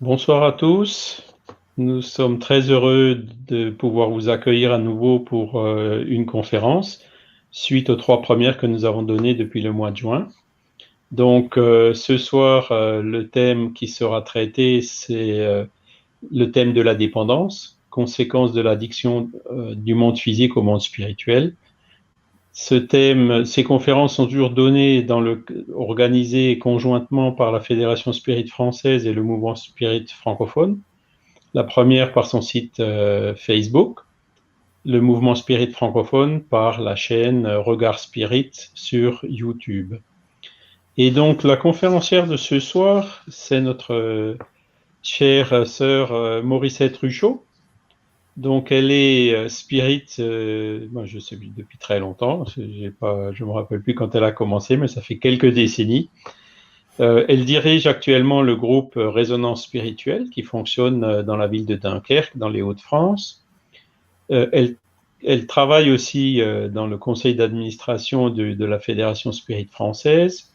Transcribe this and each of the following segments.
Bonsoir à tous. Nous sommes très heureux de pouvoir vous accueillir à nouveau pour une conférence suite aux 3 premières que nous avons données depuis le mois de juin. Donc ce soir, le thème qui sera traité, c'est le thème de la dépendance, conséquences de l'addiction du monde physique au monde spirituel. Ces conférences sont toujours données organisées conjointement par la Fédération Spirit française et le mouvement Spirit francophone. La première par son site Facebook, le mouvement Spirit francophone par la chaîne Regard Spirit sur YouTube. Et donc la conférencière de ce soir, c'est notre chère sœur Morissette Ruchot. Donc elle est spirit, moi je sais depuis très longtemps, je me rappelle plus quand elle a commencé, mais ça fait quelques décennies. Elle dirige actuellement le groupe Résonance Spirituelle qui fonctionne dans la ville de Dunkerque, dans les Hauts-de-France. Elle travaille aussi dans le conseil d'administration de la Fédération Spirit française,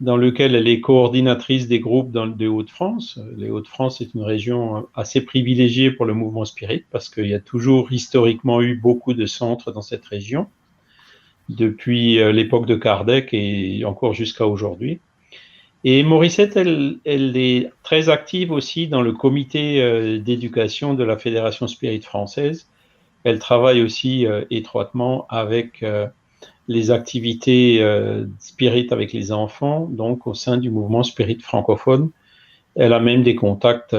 dans lequel elle est coordinatrice des groupes des Hauts-de-France. Les Hauts-de-France est une région assez privilégiée pour le mouvement spirit parce qu'il y a toujours historiquement eu beaucoup de centres dans cette région, depuis l'époque de Kardec et encore jusqu'à aujourd'hui. Et Morissette, elle est très active aussi dans le comité d'éducation de la Fédération Spirit française. Elle travaille aussi étroitement avec les activités spirit avec les enfants, donc au sein du mouvement spirit francophone. Elle a même des contacts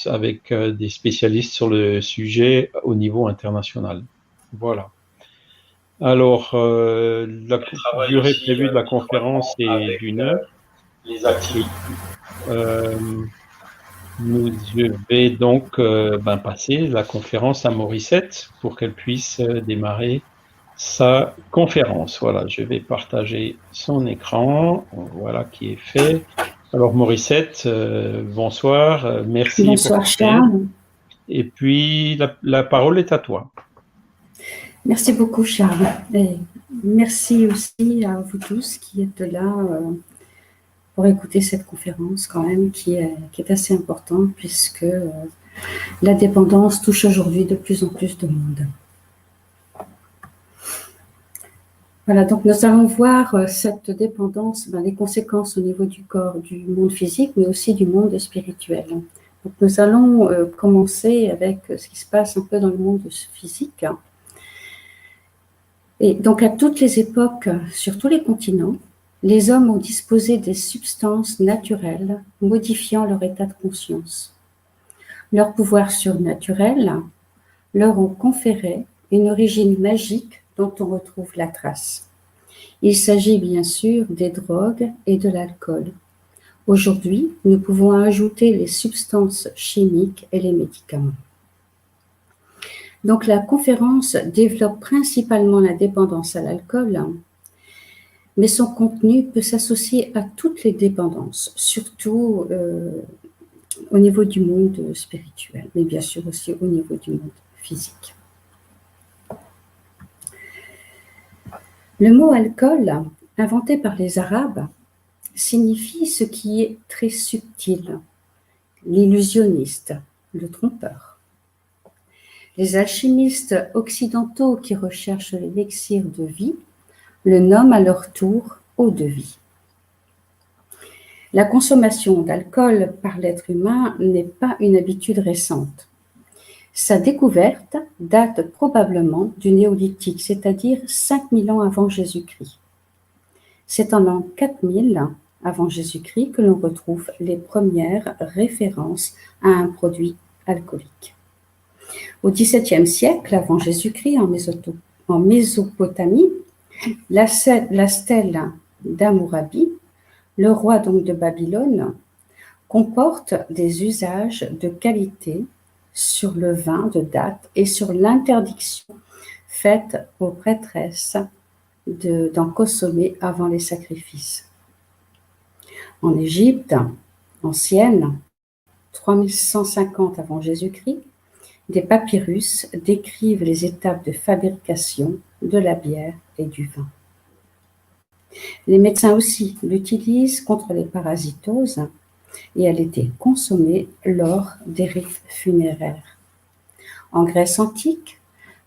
avec des spécialistes sur le sujet au niveau international. Voilà. Alors, la durée prévue de la conférence est d'1 heure. Les activités. Je vais donc passer la conférence à Morissette pour qu'elle puisse démarrer sa conférence. Voilà, je vais partager son écran. Voilà qui est fait. Alors Morissette, bonsoir, merci bonsoir, pour ton aide. Charles. Et puis la parole est à toi. Merci beaucoup, Charles. Et merci aussi à vous tous qui êtes là pour écouter cette conférence quand même qui est assez importante puisque la dépendance touche aujourd'hui de plus en plus de monde. Voilà, donc nous allons voir cette dépendance, les conséquences au niveau du corps, du monde physique, mais aussi du monde spirituel. Donc nous allons commencer avec ce qui se passe un peu dans le monde physique. Et donc à toutes les époques, sur tous les continents, les hommes ont disposé des substances naturelles modifiant leur état de conscience. Leurs pouvoirs surnaturels leur ont conféré une origine magique dont on retrouve la trace. Il s'agit bien sûr des drogues et de l'alcool. Aujourd'hui, nous pouvons ajouter les substances chimiques et les médicaments. Donc la conférence développe principalement la dépendance à l'alcool, mais son contenu peut s'associer à toutes les dépendances, surtout au niveau du monde spirituel, mais bien sûr aussi au niveau du monde physique. Le mot alcool, inventé par les Arabes, signifie ce qui est très subtil, l'illusionniste, le trompeur. Les alchimistes occidentaux qui recherchent l'élixir de vie le nomment à leur tour eau de vie. La consommation d'alcool par l'être humain n'est pas une habitude récente. Sa découverte date probablement du néolithique, c'est-à-dire 5000 ans avant Jésus-Christ. C'est en l'an 4000 avant Jésus-Christ que l'on retrouve les premières références à un produit alcoolique. Au XVIIe siècle avant Jésus-Christ, en Mésopotamie, la stèle d'Hammurabi, le roi donc de Babylone, comporte des usages de qualité sur le vin de date et sur l'interdiction faite aux prêtresses d'en consommer avant les sacrifices. En Égypte ancienne, 3150 avant Jésus-Christ, des papyrus décrivent les étapes de fabrication de la bière et du vin. Les médecins aussi l'utilisent contre les parasitoses et elle était consommée lors des rites funéraires. En Grèce antique,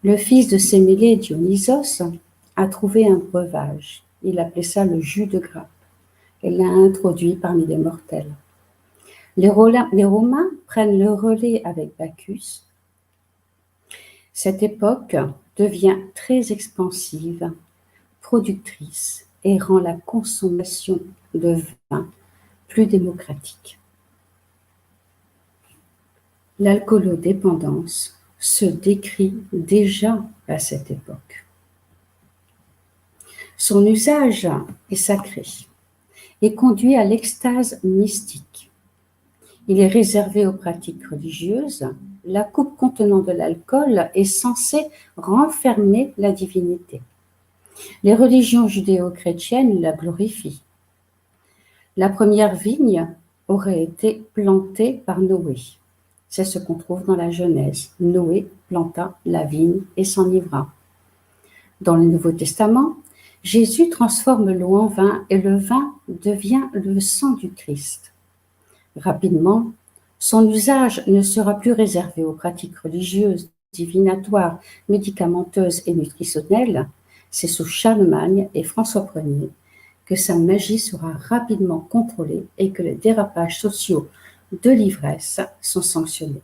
le fils de Sémélé, Dionysos, a trouvé un breuvage. Il appelait ça le jus de grappe et l'a introduit parmi les mortels. Les Romains prennent le relais avec Bacchus. Cette époque devient très expansive, productrice et rend la consommation de vin plus démocratique. L'alcoolodépendance se décrit déjà à cette époque. Son usage est sacré et conduit à l'extase mystique. Il est réservé aux pratiques religieuses. La coupe contenant de l'alcool est censée renfermer la divinité. Les religions judéo-chrétiennes la glorifient. La première vigne aurait été plantée par Noé. C'est ce qu'on trouve dans la Genèse. Noé planta la vigne et s'enivra. Dans le Nouveau Testament, Jésus transforme l'eau en vin et le vin devient le sang du Christ. Rapidement, son usage ne sera plus réservé aux pratiques religieuses, divinatoires, médicamenteuses et nutritionnelles. C'est sous Charlemagne et François Ier que sa magie sera rapidement contrôlée et que les dérapages sociaux de l'ivresse sont sanctionnés.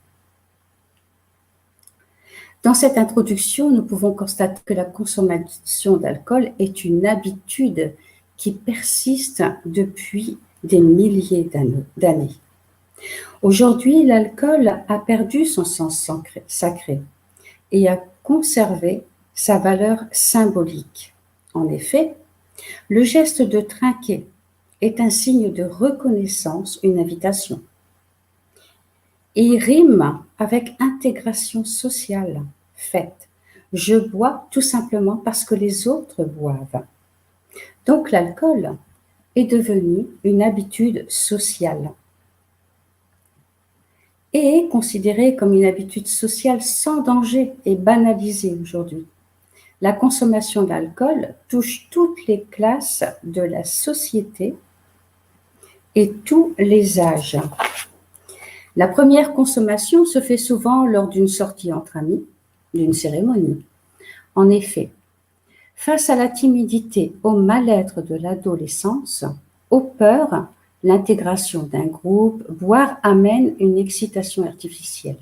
Dans cette introduction, nous pouvons constater que la consommation d'alcool est une habitude qui persiste depuis des milliers d'années. Aujourd'hui, l'alcool a perdu son sens sacré et a conservé sa valeur symbolique. En effet, le geste de trinquer est un signe de reconnaissance, une invitation. Et il rime avec intégration sociale faite. Je bois tout simplement parce que les autres boivent. Donc l'alcool est devenu une habitude sociale et est considéré comme une habitude sociale sans danger et banalisée aujourd'hui. La consommation d'alcool touche toutes les classes de la société et tous les âges. La première consommation se fait souvent lors d'une sortie entre amis, d'une cérémonie. En effet, face à la timidité, au mal-être de l'adolescence, aux peurs, l'intégration d'un groupe, boire amène une excitation artificielle.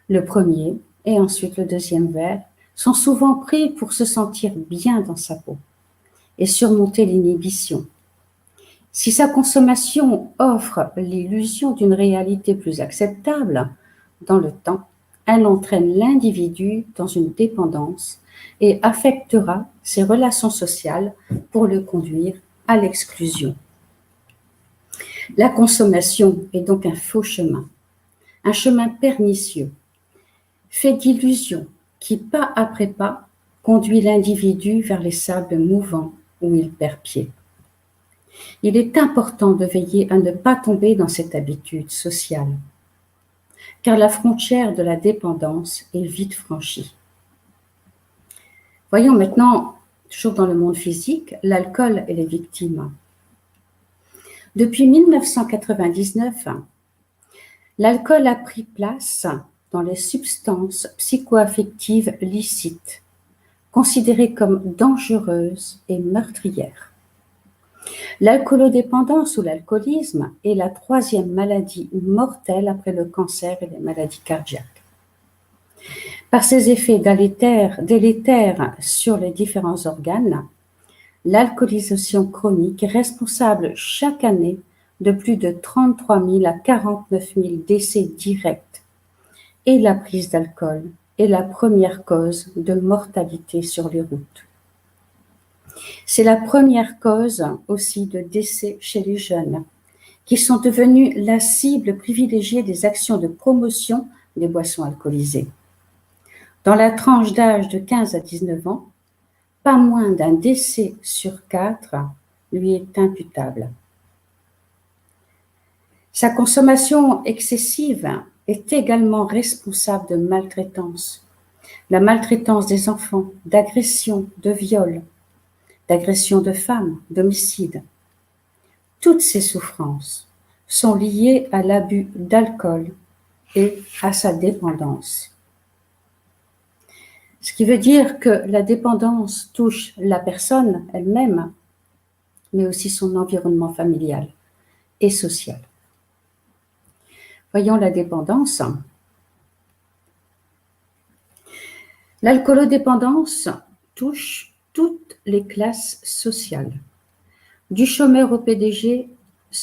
Le premier et ensuite le deuxième verre sont souvent pris pour se sentir bien dans sa peau et surmonter l'inhibition. Si sa consommation offre l'illusion d'une réalité plus acceptable, dans le temps, elle entraîne l'individu dans une dépendance et affectera ses relations sociales pour le conduire à l'exclusion. La consommation est donc un faux chemin, un chemin pernicieux, fait d'illusions qui, pas après pas, conduit l'individu vers les sables mouvants où il perd pied. Il est important de veiller à ne pas tomber dans cette habitude sociale, car la frontière de la dépendance est vite franchie. Voyons maintenant, toujours dans le monde physique, l'alcool et les victimes. Depuis 1999, l'alcool a pris place dans les substances psychoaffectives licites, considérées comme dangereuses et meurtrières. L'alcoolodépendance ou l'alcoolisme est la troisième maladie mortelle après le cancer et les maladies cardiaques. Par ses effets délétères sur les différents organes, l'alcoolisation chronique est responsable chaque année de plus de 33 000 à 49 000 décès directs et la prise d'alcool est la première cause de mortalité sur les routes. C'est la première cause aussi de décès chez les jeunes, qui sont devenus la cible privilégiée des actions de promotion des boissons alcoolisées. Dans la tranche d'âge de 15 à 19 ans, pas moins d'un décès sur 4 lui est imputable. Sa consommation excessive est également responsable de maltraitance. La maltraitance des enfants, d'agression, de viol, d'agression de femmes, d'homicide. Toutes ces souffrances sont liées à l'abus d'alcool et à sa dépendance. Ce qui veut dire que la dépendance touche la personne elle-même, mais aussi son environnement familial et social. Voyons la dépendance. L'alcoolodépendance touche toutes les classes sociales. Du chômeur au PDG,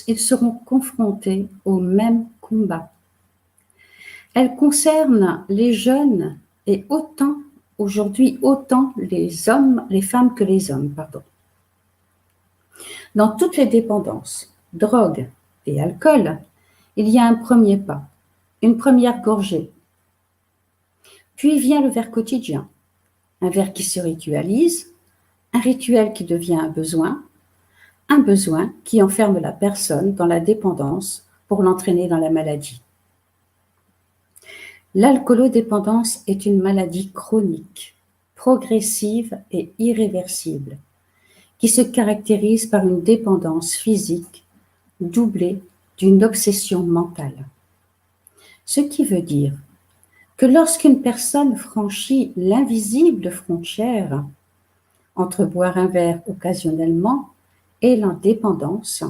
ils seront confrontés au même combat. Elle concerne les jeunes et aujourd'hui autant les hommes, les femmes que les hommes, pardon. Dans toutes les dépendances, drogue et alcool, il y a un premier pas, une première gorgée. Puis vient le verre quotidien, un verre qui se ritualise, un rituel qui devient un besoin qui enferme la personne dans la dépendance pour l'entraîner dans la maladie. L'alcoolodépendance est une maladie chronique, progressive et irréversible, qui se caractérise par une dépendance physique doublée d'une obsession mentale. Ce qui veut dire que lorsqu'une personne franchit l'invisible frontière entre boire un verre occasionnellement et l'indépendance,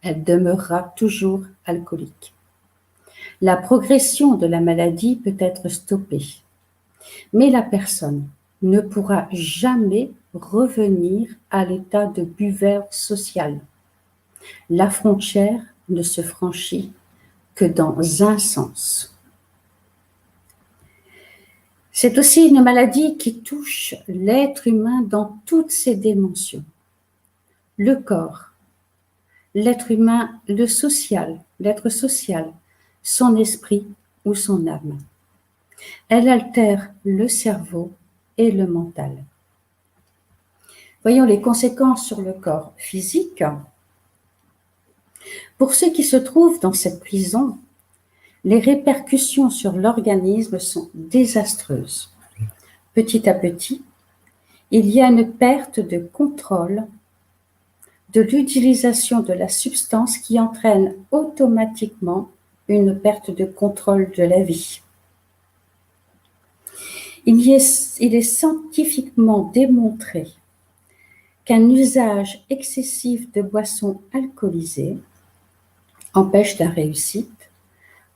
elle demeurera toujours alcoolique. La progression de la maladie peut être stoppée, mais la personne ne pourra jamais revenir à l'état de buveur social. La frontière ne se franchit que dans un sens. C'est aussi une maladie qui touche l'être humain dans toutes ses dimensions. Le corps, l'être humain, l'être social, son esprit ou son âme. Elle altère le cerveau et le mental. Voyons les conséquences sur le corps physique. Pour ceux qui se trouvent dans cette prison, les répercussions sur l'organisme sont désastreuses. Petit à petit, il y a une perte de contrôle de l'utilisation de la substance qui entraîne automatiquement une perte de contrôle de la vie. Il est scientifiquement démontré qu'un usage excessif de boissons alcoolisées empêche la réussite,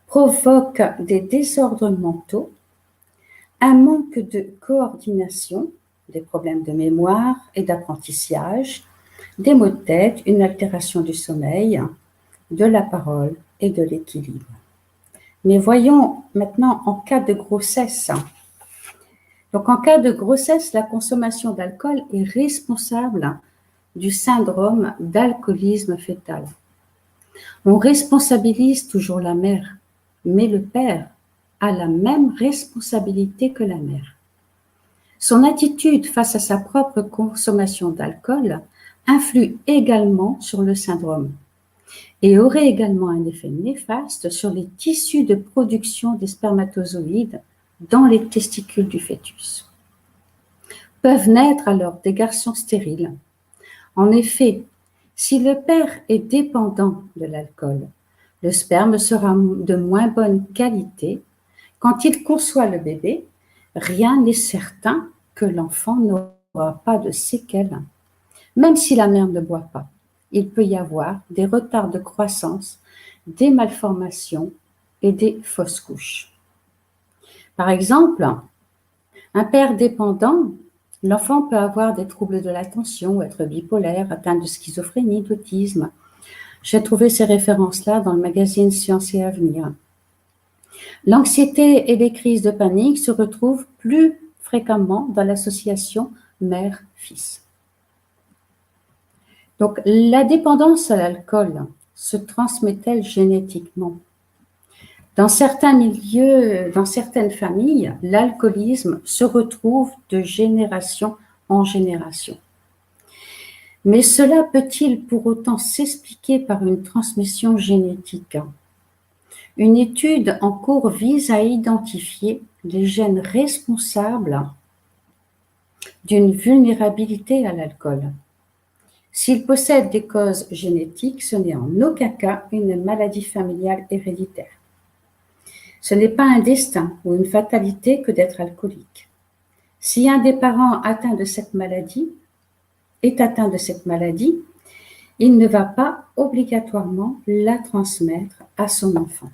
provoque des désordres mentaux, un manque de coordination, des problèmes de mémoire et d'apprentissage, des maux de tête, une altération du sommeil, de la parole et de l'équilibre. Mais voyons maintenant en cas de grossesse. Donc en cas de grossesse, la consommation d'alcool est responsable du syndrome d'alcoolisme fœtal. On responsabilise toujours la mère, mais le père a la même responsabilité que la mère. Son attitude face à sa propre consommation d'alcool influe également sur le syndrome et aurait également un effet néfaste sur les tissus de production des spermatozoïdes dans les testicules du fœtus. Peuvent naître alors des garçons stériles. En effet, si le père est dépendant de l'alcool, le sperme sera de moins bonne qualité. Quand il conçoit le bébé, rien n'est certain que l'enfant n'aura pas de séquelles. Même si la mère ne boit pas, il peut y avoir des retards de croissance, des malformations et des fausses couches. Par exemple, un père dépendant, l'enfant peut avoir des troubles de l'attention, être bipolaire, atteint de schizophrénie, d'autisme. J'ai trouvé ces références-là dans le magazine Science et Avenir. L'anxiété et les crises de panique se retrouvent plus fréquemment dans l'association mère-fils. Donc, la dépendance à l'alcool se transmet-elle génétiquement? Dans certains milieux, dans certaines familles, l'alcoolisme se retrouve de génération en génération. Mais cela peut-il pour autant s'expliquer par une transmission génétique? Une étude en cours vise à identifier les gènes responsables d'une vulnérabilité à l'alcool. S'il possède des causes génétiques, ce n'est en aucun cas une maladie familiale héréditaire. Ce n'est pas un destin ou une fatalité que d'être alcoolique. Si un des parents est atteint de cette maladie, il ne va pas obligatoirement la transmettre à son enfant.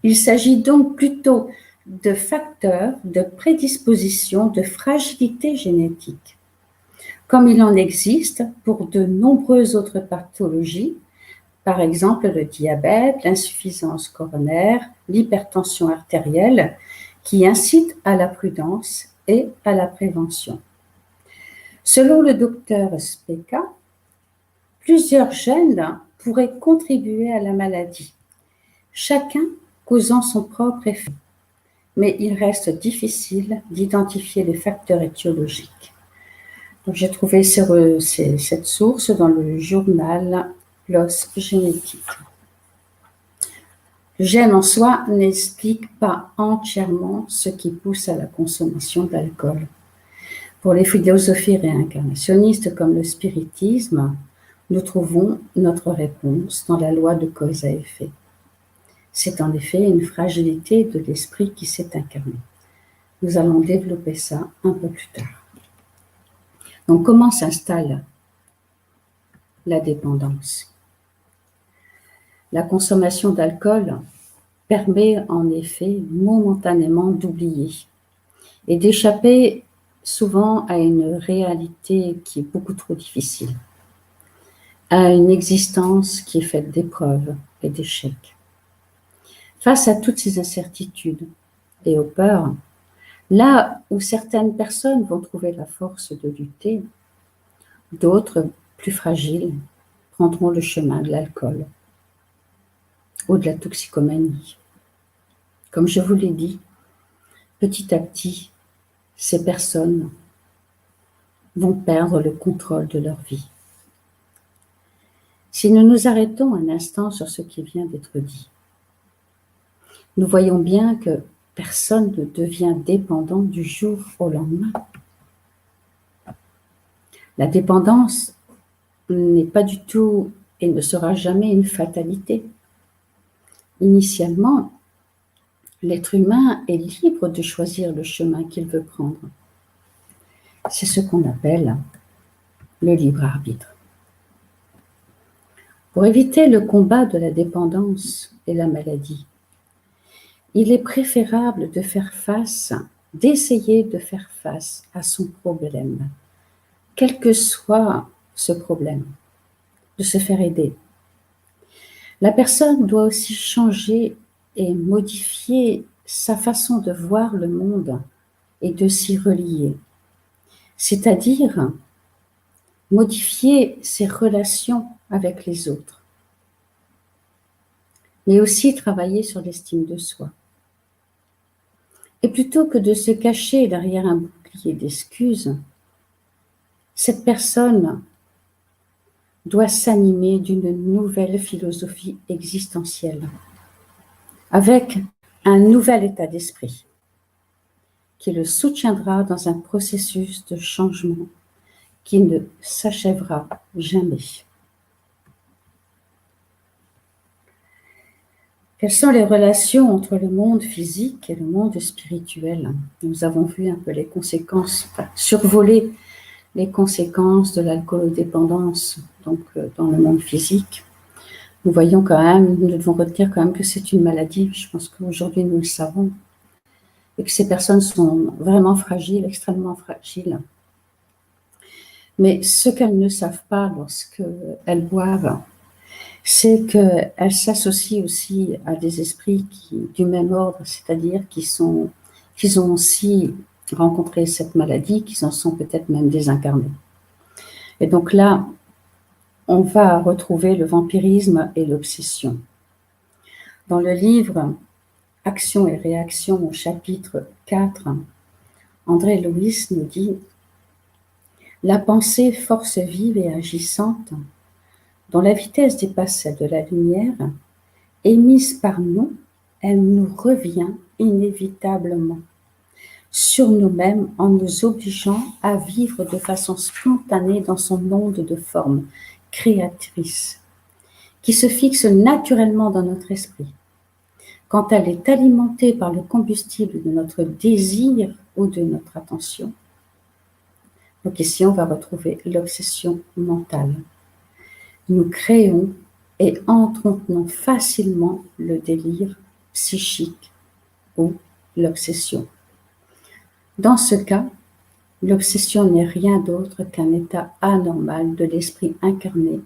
Il s'agit donc plutôt de facteurs de prédisposition, de fragilité génétique, comme il en existe pour de nombreuses autres pathologies, par exemple le diabète, l'insuffisance coronaire, l'hypertension artérielle, qui incitent à la prudence et à la prévention. Selon le docteur Speka, plusieurs gènes pourraient contribuer à la maladie, chacun causant son propre effet, mais il reste difficile d'identifier les facteurs étiologiques. Donc, j'ai trouvé cette source dans le journal PLOS Génétique. Le gène en soi n'explique pas entièrement ce qui pousse à la consommation d'alcool. Pour les philosophies réincarnationnistes comme le spiritisme, nous trouvons notre réponse dans la loi de cause à effet. C'est en effet une fragilité de l'esprit qui s'est incarnée. Nous allons développer ça un peu plus tard. Donc, comment s'installe la dépendance? La consommation d'alcool permet en effet momentanément d'oublier et d'échapper souvent à une réalité qui est beaucoup trop difficile, à une existence qui est faite d'épreuves et d'échecs. Face à toutes ces incertitudes et aux peurs, là où certaines personnes vont trouver la force de lutter, d'autres, plus fragiles, prendront le chemin de l'alcool ou de la toxicomanie. Comme je vous l'ai dit, petit à petit, ces personnes vont perdre le contrôle de leur vie. Si nous nous arrêtons un instant sur ce qui vient d'être dit, nous voyons bien que personne ne devient dépendant du jour au lendemain. La dépendance n'est pas du tout et ne sera jamais une fatalité. Initialement, l'être humain est libre de choisir le chemin qu'il veut prendre. C'est ce qu'on appelle le libre arbitre. Pour éviter le combat de la dépendance et la maladie, il est préférable d'essayer de faire face à son problème, quel que soit ce problème, de se faire aider. La personne doit aussi changer et modifier sa façon de voir le monde et de s'y relier, c'est-à-dire modifier ses relations avec les autres, mais aussi travailler sur l'estime de soi. Et plutôt que de se cacher derrière un bouclier d'excuses, cette personne doit s'animer d'une nouvelle philosophie existentielle, avec un nouvel état d'esprit qui le soutiendra dans un processus de changement qui ne s'achèvera jamais. Quelles sont les relations entre le monde physique et le monde spirituel? Nous avons vu un peu les conséquences, survoler les conséquences de l'alcoolodépendance donc dans le monde physique. Nous voyons quand même, nous devons retenir quand même que c'est une maladie, je pense qu'aujourd'hui nous le savons, et que ces personnes sont vraiment fragiles, extrêmement fragiles. Mais ce qu'elles ne savent pas lorsqu'elles boivent, c'est qu'elles s'associent aussi à des esprits du même ordre, c'est-à-dire qu'ils ont aussi rencontré cette maladie, qu'ils en sont peut-être même désincarnés. Et donc là, on va retrouver le vampirisme et l'obsession. Dans le livre « Action et réaction » au chapitre 4, André Louis nous dit « La pensée, force vive et agissante, dont la vitesse dépasse celle de la lumière, émise par nous, elle nous revient inévitablement. sur nous-mêmes en nous obligeant à vivre de façon spontanée dans son monde de forme créatrice, qui se fixe naturellement dans notre esprit, quand elle est alimentée par le combustible de notre désir ou de notre attention. Donc ici, on va retrouver l'obsession mentale. Nous créons et entretenons facilement le délire psychique ou l'obsession. Dans ce cas, l'obsession n'est rien d'autre qu'un état anormal de l'esprit incarné,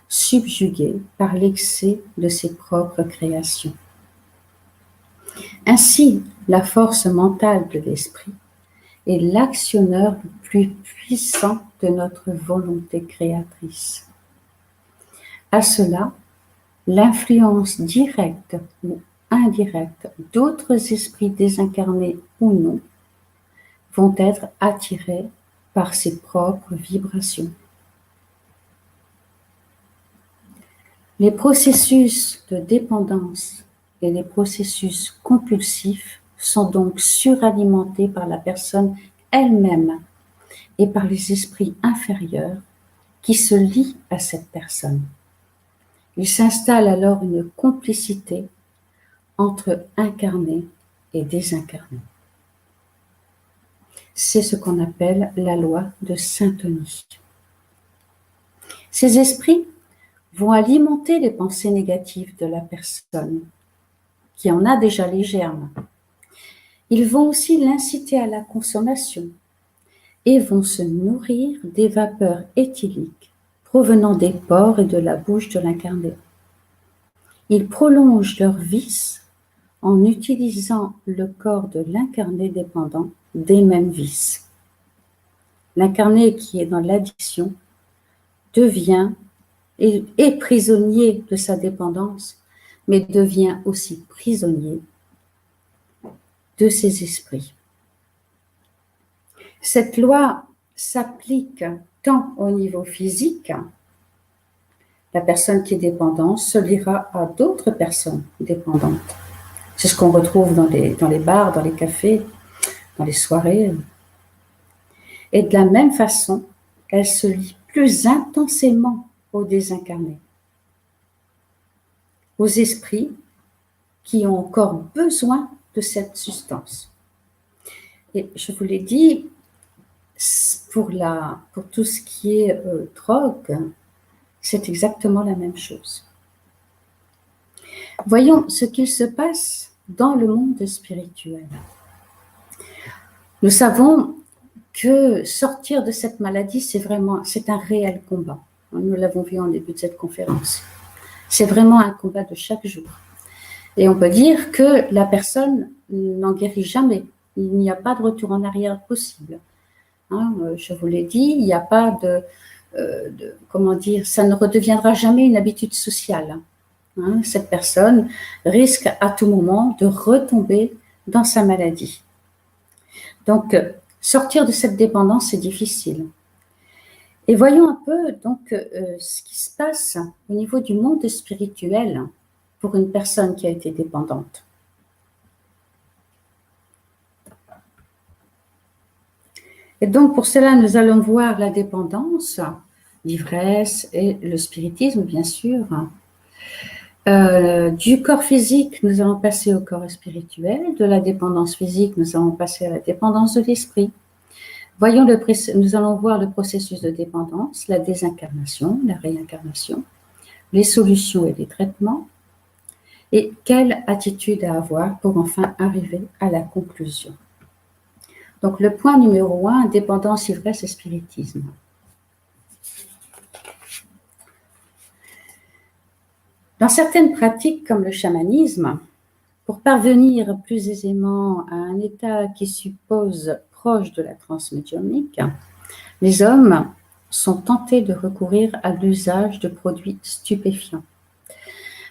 subjugué par l'excès de ses propres créations. Ainsi, la force mentale de l'esprit est l'actionneur le plus puissant de notre volonté créatrice. À cela, l'influence directe ou indirecte d'autres esprits désincarnés ou non vont être attirés par ses propres vibrations. Les processus de dépendance et les processus compulsifs sont donc suralimentés par la personne elle-même et par les esprits inférieurs qui se lient à cette personne. Il s'installe alors une complicité entre incarnés et désincarnés. C'est ce qu'on appelle la loi de syntonie. Ces esprits vont alimenter les pensées négatives de la personne qui en a déjà les germes. Ils vont aussi l'inciter à la consommation et vont se nourrir des vapeurs éthyliques provenant des pores et de la bouche de l'incarné. Ils prolongent leur vice en utilisant le corps de l'incarné dépendant des mêmes vices. L'incarné qui est dans l'addiction devient et est prisonnier de sa dépendance, mais devient aussi prisonnier de ses esprits. Cette loi s'applique tant au niveau physique, la personne qui est dépendante se liera à d'autres personnes dépendantes. C'est ce qu'on retrouve dans les bars, dans les cafés, dans les soirées. Et de la même façon, elle se lie plus intensément aux désincarnés, aux esprits qui ont encore besoin de cette substance. Et je vous l'ai dit, pour tout ce qui est drogue, c'est exactement la même chose. Voyons ce qu'il se passe dans le monde spirituel. Nous savons que sortir de cette maladie, c'est un réel combat. Nous l'avons vu en début de cette conférence. C'est vraiment un combat de chaque jour. Et on peut dire que la personne n'en guérit jamais. Il n'y a pas de retour en arrière possible. Je vous l'ai dit, il n'y a pas ça ne redeviendra jamais une habitude sociale. Cette personne risque à tout moment de retomber dans sa maladie. Donc, sortir de cette dépendance, c'est difficile. Et voyons un peu donc ce qui se passe au niveau du monde spirituel pour une personne qui a été dépendante. Et donc, pour cela, nous allons voir la dépendance, l'ivresse et le spiritisme, bien sûr. Du corps physique, nous allons passer au corps spirituel. De la dépendance physique, nous allons passer à la dépendance de l'esprit. Nous allons voir le processus de dépendance, la désincarnation, la réincarnation, les solutions et les traitements, et quelle attitude à avoir pour enfin arriver à la conclusion. Donc, le point numéro 1, dépendance, ivresse et spiritisme. Dans certaines pratiques comme le chamanisme, pour parvenir plus aisément à un état qui suppose proche de la transe médiumnique, les hommes sont tentés de recourir à l'usage de produits stupéfiants.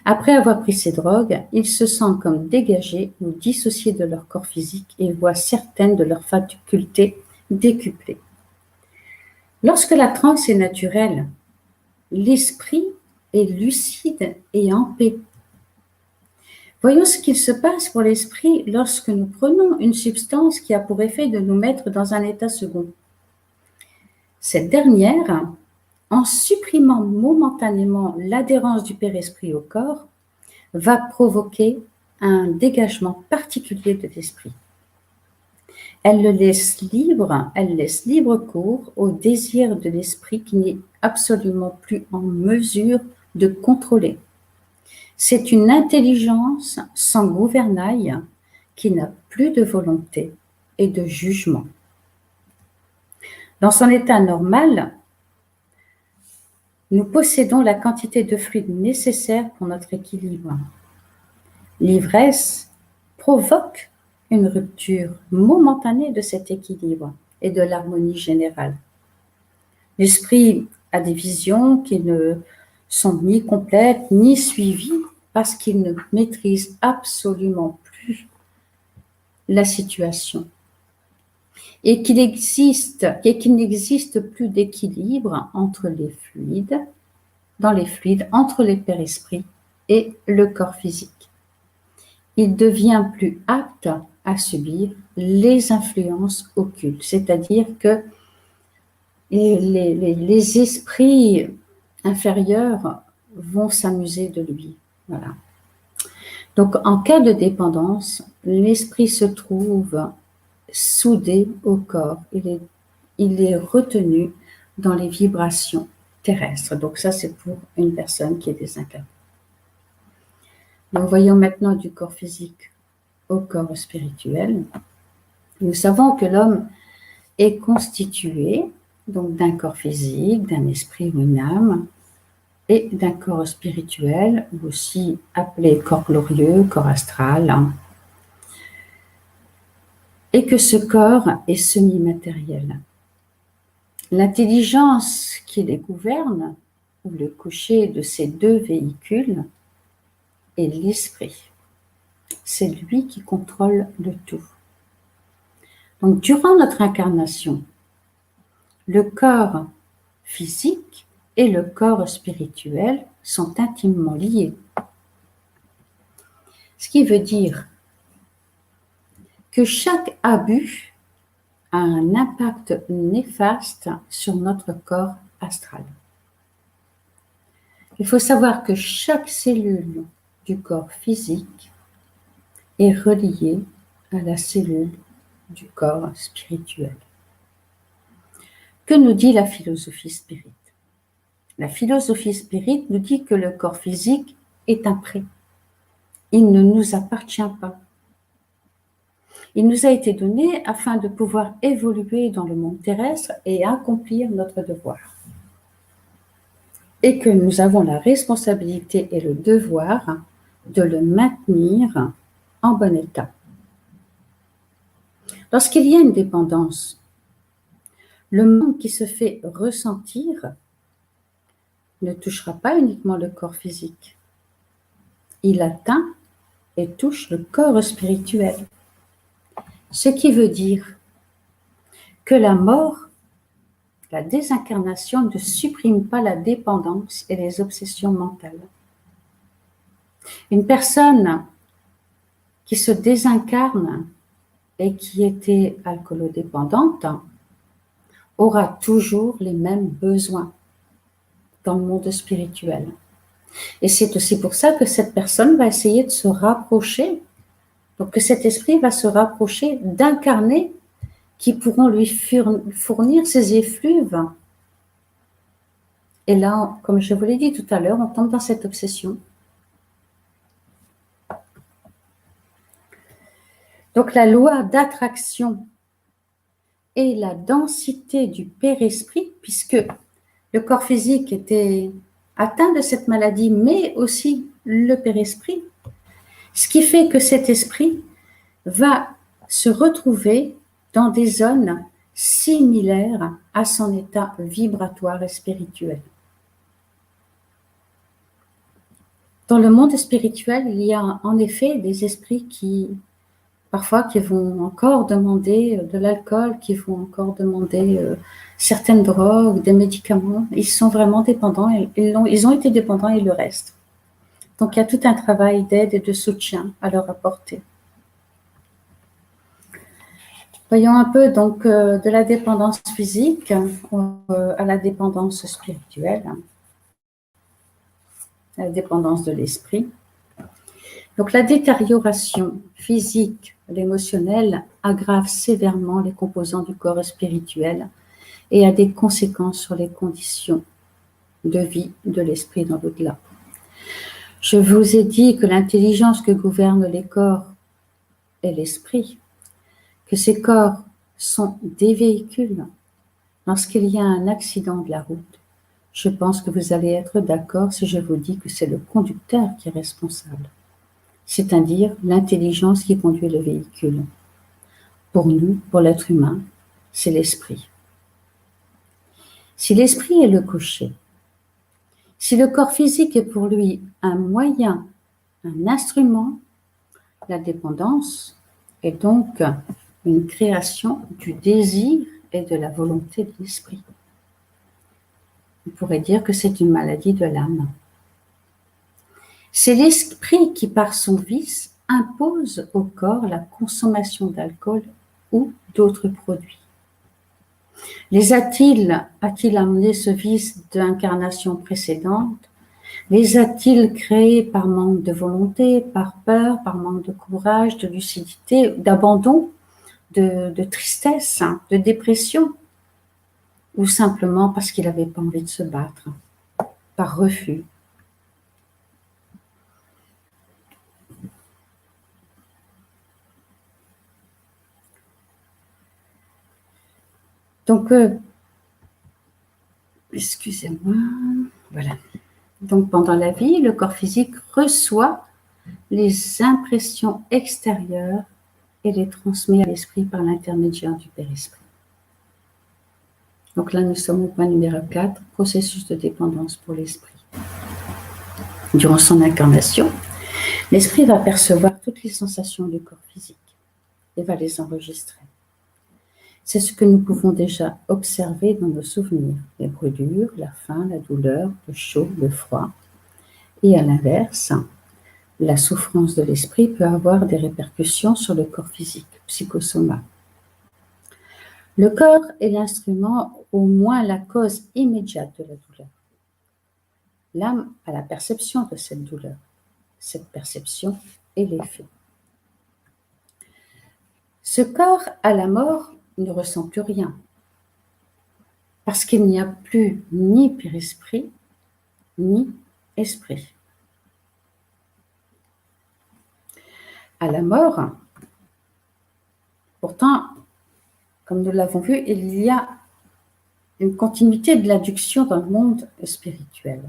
Après avoir pris ces drogues, ils se sentent comme dégagés ou dissociés de leur corps physique et voient certaines de leurs facultés décuplées. Lorsque la transe est naturelle, l'esprit est lucide et en paix. Voyons ce qu'il se passe pour l'esprit lorsque nous prenons une substance qui a pour effet de nous mettre dans un état second. Cette dernière, en supprimant momentanément l'adhérence du Père-Esprit au corps, va provoquer un dégagement particulier de l'esprit. Elle laisse libre cours au désir de l'esprit qui n'est absolument plus en mesure de contrôler. C'est une intelligence sans gouvernail qui n'a plus de volonté et de jugement. Dans son état normal, nous possédons la quantité de fluide nécessaire pour notre équilibre. L'ivresse provoque une rupture momentanée de cet équilibre et de l'harmonie générale. L'esprit a des visions qui ne sont ni complètes ni suivies parce qu'il ne maîtrise absolument plus la situation et qu'il n'existe plus d'équilibre entre les fluides, dans les fluides, entre les père-esprits et le corps physique. Il devient plus apte à subir les influences occultes, c'est-à-dire que les esprits inférieurs vont s'amuser de lui. Voilà. Donc, en cas de dépendance, l'esprit se trouve soudé au corps. Il est retenu dans les vibrations terrestres. Donc, ça, c'est pour une personne qui est désincarnée. Donc, voyons maintenant du corps physique au corps spirituel. Nous savons que l'homme est constitué donc d'un corps physique, d'un esprit ou une âme, et d'un corps spirituel, ou aussi appelé corps glorieux, corps astral, et que ce corps est semi-matériel. L'intelligence qui les gouverne, ou le coucher de ces deux véhicules, est l'esprit. C'est lui qui contrôle le tout. Donc, durant notre incarnation, le corps physique et le corps spirituel sont intimement liés. Ce qui veut dire que chaque abus a un impact néfaste sur notre corps astral. Il faut savoir que chaque cellule du corps physique est reliée à la cellule du corps spirituel. Que nous dit la philosophie spirit? La philosophie spirit nous dit que le corps physique est un prêt. Il ne nous appartient pas. Il nous a été donné afin de pouvoir évoluer dans le monde terrestre et accomplir notre devoir. Et que nous avons la responsabilité et le devoir de le maintenir en bon état. Lorsqu'il y a une dépendance, le monde qui se fait ressentir ne touchera pas uniquement le corps physique. Il atteint et touche le corps spirituel. Ce qui veut dire que la mort, la désincarnation ne supprime pas la dépendance et les obsessions mentales. Une personne qui se désincarne et qui était alcoolodépendante aura toujours les mêmes besoins dans le monde spirituel. Et c'est aussi pour ça que cette personne va essayer de se rapprocher, donc que cet esprit va se rapprocher d'incarnés qui pourront lui fournir ces effluves. Et là, comme je vous l'ai dit tout à l'heure, on tombe dans cette obsession. Donc la loi d'attraction et la densité du Père-Esprit, puisque le corps physique était atteint de cette maladie, mais aussi le Père-Esprit, ce qui fait que cet esprit va se retrouver dans des zones similaires à son état vibratoire et spirituel. Dans le monde spirituel, il y a en effet des esprits qui vont encore demander de l'alcool, qui vont encore demander certaines drogues, des médicaments. Ils sont vraiment dépendants, ils ont été dépendants et le restent. Donc, il y a tout un travail d'aide et de soutien à leur apporter. Voyons un peu donc de la dépendance physique à la dépendance spirituelle, à la dépendance de l'esprit. Donc, la détérioration physique, l'émotionnelle, aggrave sévèrement les composants du corps spirituel et a des conséquences sur les conditions de vie de l'esprit dans l'au-delà. Je vous ai dit que l'intelligence que gouverne les corps est l'esprit, que ces corps sont des véhicules. Lorsqu'il y a un accident de la route, je pense que vous allez être d'accord si je vous dis que c'est le conducteur qui est responsable, c'est-à-dire l'intelligence qui conduit le véhicule. Pour nous, pour l'être humain, c'est l'esprit. Si l'esprit est le cocher, si le corps physique est pour lui un moyen, un instrument, la dépendance est donc une création du désir et de la volonté de l'esprit. On pourrait dire que c'est une maladie de l'âme. C'est l'esprit qui, par son vice, impose au corps la consommation d'alcool ou d'autres produits. Les a-t-il amené ce vice d'incarnation précédente? Les a-t-il créés par manque de volonté, par peur, par manque de courage, de lucidité, d'abandon, de tristesse, de dépression? Ou simplement parce qu'il n'avait pas envie de se battre, par refus? Donc, excusez-moi, voilà. Donc, pendant la vie, le corps physique reçoit les impressions extérieures et les transmet à l'esprit par l'intermédiaire du père-esprit. Donc là, nous sommes au point numéro 4, processus de dépendance pour l'esprit. Durant son incarnation, l'esprit va percevoir toutes les sensations du corps physique et va les enregistrer. C'est ce que nous pouvons déjà observer dans nos souvenirs, les brûlures, la faim, la douleur, le chaud, le froid. Et à l'inverse, la souffrance de l'esprit peut avoir des répercussions sur le corps physique, psychosoma. Le corps est l'instrument, au moins la cause immédiate de la douleur. L'âme a la perception de cette douleur. Cette perception est l'effet. Ce corps, à la mort, ne ressent plus rien, parce qu'il n'y a plus ni père-esprit, ni esprit. À la mort, pourtant, comme nous l'avons vu, il y a une continuité de l'adduction dans le monde spirituel.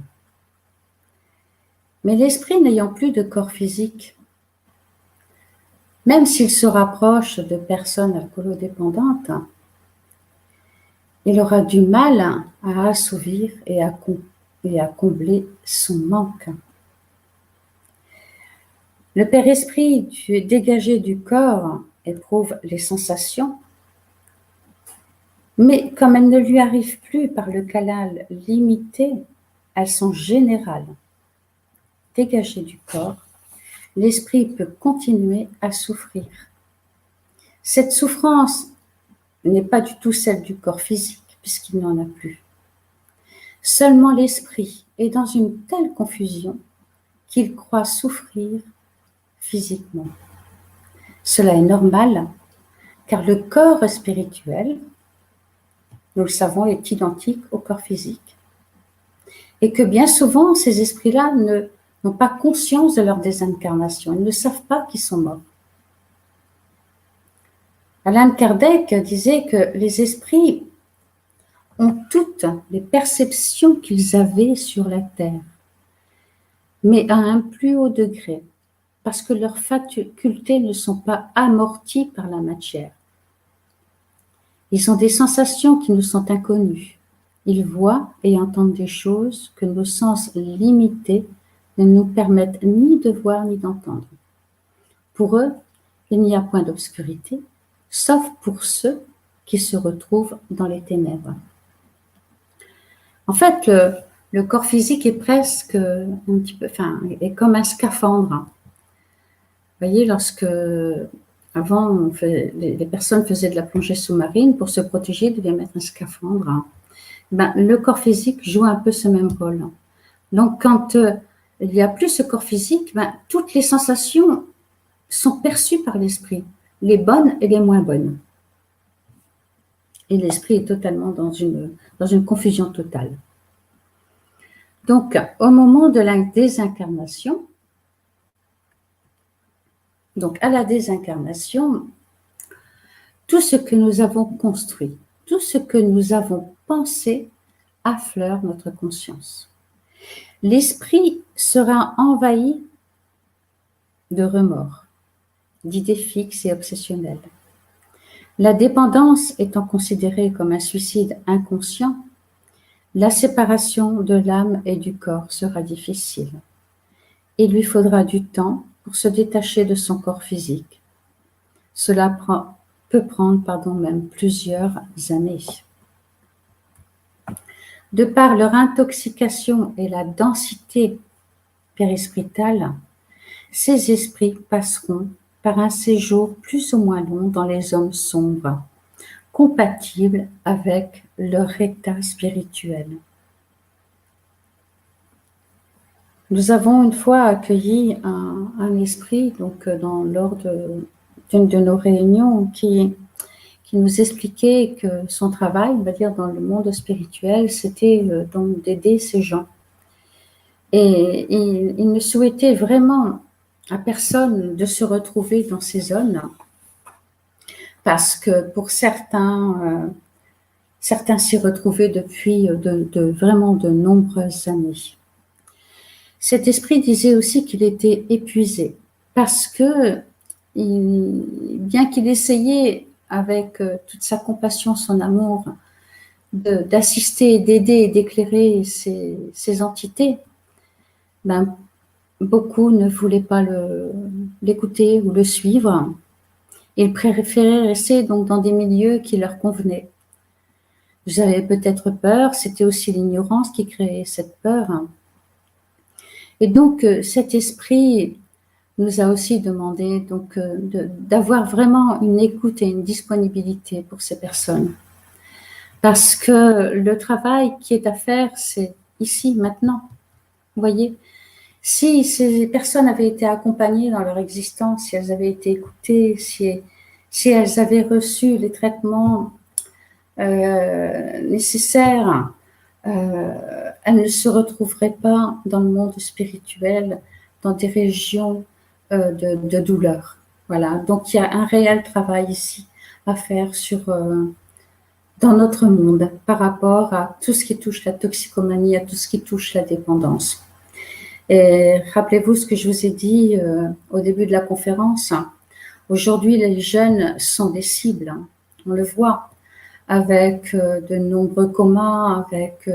Mais l'esprit n'ayant plus de corps physique, même s'il se rapproche de personnes alcoolodépendantes, il aura du mal à assouvir et à combler son manque. Le père-esprit dégagé du corps éprouve les sensations, mais comme elles ne lui arrivent plus par le canal limité, elles sont générales. Dégagé du corps, l'esprit peut continuer à souffrir. Cette souffrance n'est pas du tout celle du corps physique, puisqu'il n'en a plus. Seulement l'esprit est dans une telle confusion qu'il croit souffrir physiquement. Cela est normal, car le corps spirituel, nous le savons, est identique au corps physique. Et que bien souvent, ces esprits-là n'ont pas conscience de leur désincarnation. Ils ne savent pas qu'ils sont morts. Alain Kardec disait que les esprits ont toutes les perceptions qu'ils avaient sur la Terre, mais à un plus haut degré, parce que leurs facultés ne sont pas amorties par la matière. Ils ont des sensations qui nous sont inconnues. Ils voient et entendent des choses que nos sens limités ne nous permettent ni de voir ni d'entendre. Pour eux, il n'y a point d'obscurité, sauf pour ceux qui se retrouvent dans les ténèbres. En fait, Le corps physique est presque un petit peu, enfin, est comme un scaphandre. Vous voyez, lorsque avant les personnes faisaient de la plongée sous-marine, pour se protéger, ils devaient mettre un scaphandre. Ben, le corps physique joue un peu ce même rôle. Donc, quand il n'y a plus ce corps physique, ben, toutes les sensations sont perçues par l'esprit, les bonnes et les moins bonnes. Et l'esprit est totalement dans une confusion totale. Donc, au moment de la désincarnation, donc à la désincarnation, tout ce que nous avons construit, tout ce que nous avons pensé affleure notre conscience. L'esprit sera envahi de remords, d'idées fixes et obsessionnelles. La dépendance étant considérée comme un suicide inconscient, la séparation de l'âme et du corps sera difficile. Il lui faudra du temps pour se détacher de son corps physique. Cela peut prendre même plusieurs années. De par leur intoxication et la densité périspritale, ces esprits passeront par un séjour plus ou moins long dans les zones sombres, compatibles avec leur état spirituel. Nous avons une fois accueilli un esprit donc lors d'une de nos réunions qui nous expliquait que son travail, on va dire dans le monde spirituel, c'était donc d'aider ces gens. Et il ne souhaitait vraiment à personne de se retrouver dans ces zones parce que pour certains s'y retrouvaient depuis vraiment de nombreuses années. Cet esprit disait aussi qu'il était épuisé parce que, bien qu'il essayait avec toute sa compassion, son amour, d'assister, d'aider et d'éclairer ces entités, ben, beaucoup ne voulaient pas l'écouter ou le suivre. Ils préféraient rester donc dans des milieux qui leur convenaient. Vous avez peut-être peur, c'était aussi l'ignorance qui créait cette peur. Et donc, cet esprit nous a aussi demandé donc, d'avoir vraiment une écoute et une disponibilité pour ces personnes. Parce que le travail qui est à faire, c'est ici, maintenant. Vous voyez, si ces personnes avaient été accompagnées dans leur existence, si elles avaient été écoutées, si elles avaient reçu les traitements nécessaires, elles ne se retrouveraient pas dans le monde spirituel, dans des régions de douleur. Voilà. Donc, il y a un réel travail ici à faire dans notre monde par rapport à tout ce qui touche la toxicomanie, à tout ce qui touche la dépendance. Et rappelez-vous ce que je vous ai dit au début de la conférence. Aujourd'hui, les jeunes sont des cibles. On le voit avec de nombreux comas, avec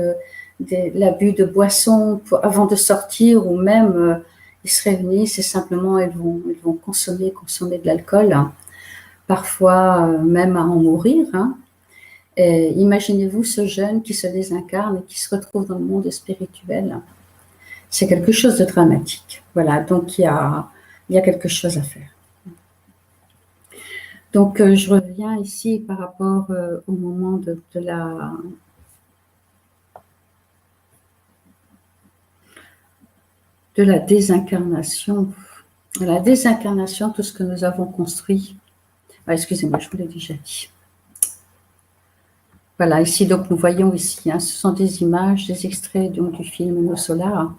l'abus de boissons avant de sortir, ou même ils se réunissent et simplement ils vont consommer de l'alcool, parfois même à en mourir. Et imaginez-vous ce jeune qui se désincarne et qui se retrouve dans le monde spirituel. C'est quelque chose de dramatique. Voilà, donc il y a quelque chose à faire. Donc, je reviens ici par rapport au moment de la désincarnation. La désincarnation, tout ce que nous avons construit. Ah, excusez-moi, je vous l'ai déjà dit. Voilà, ici, donc, nous voyons ici, ce sont des images, des extraits donc, du film No Solar.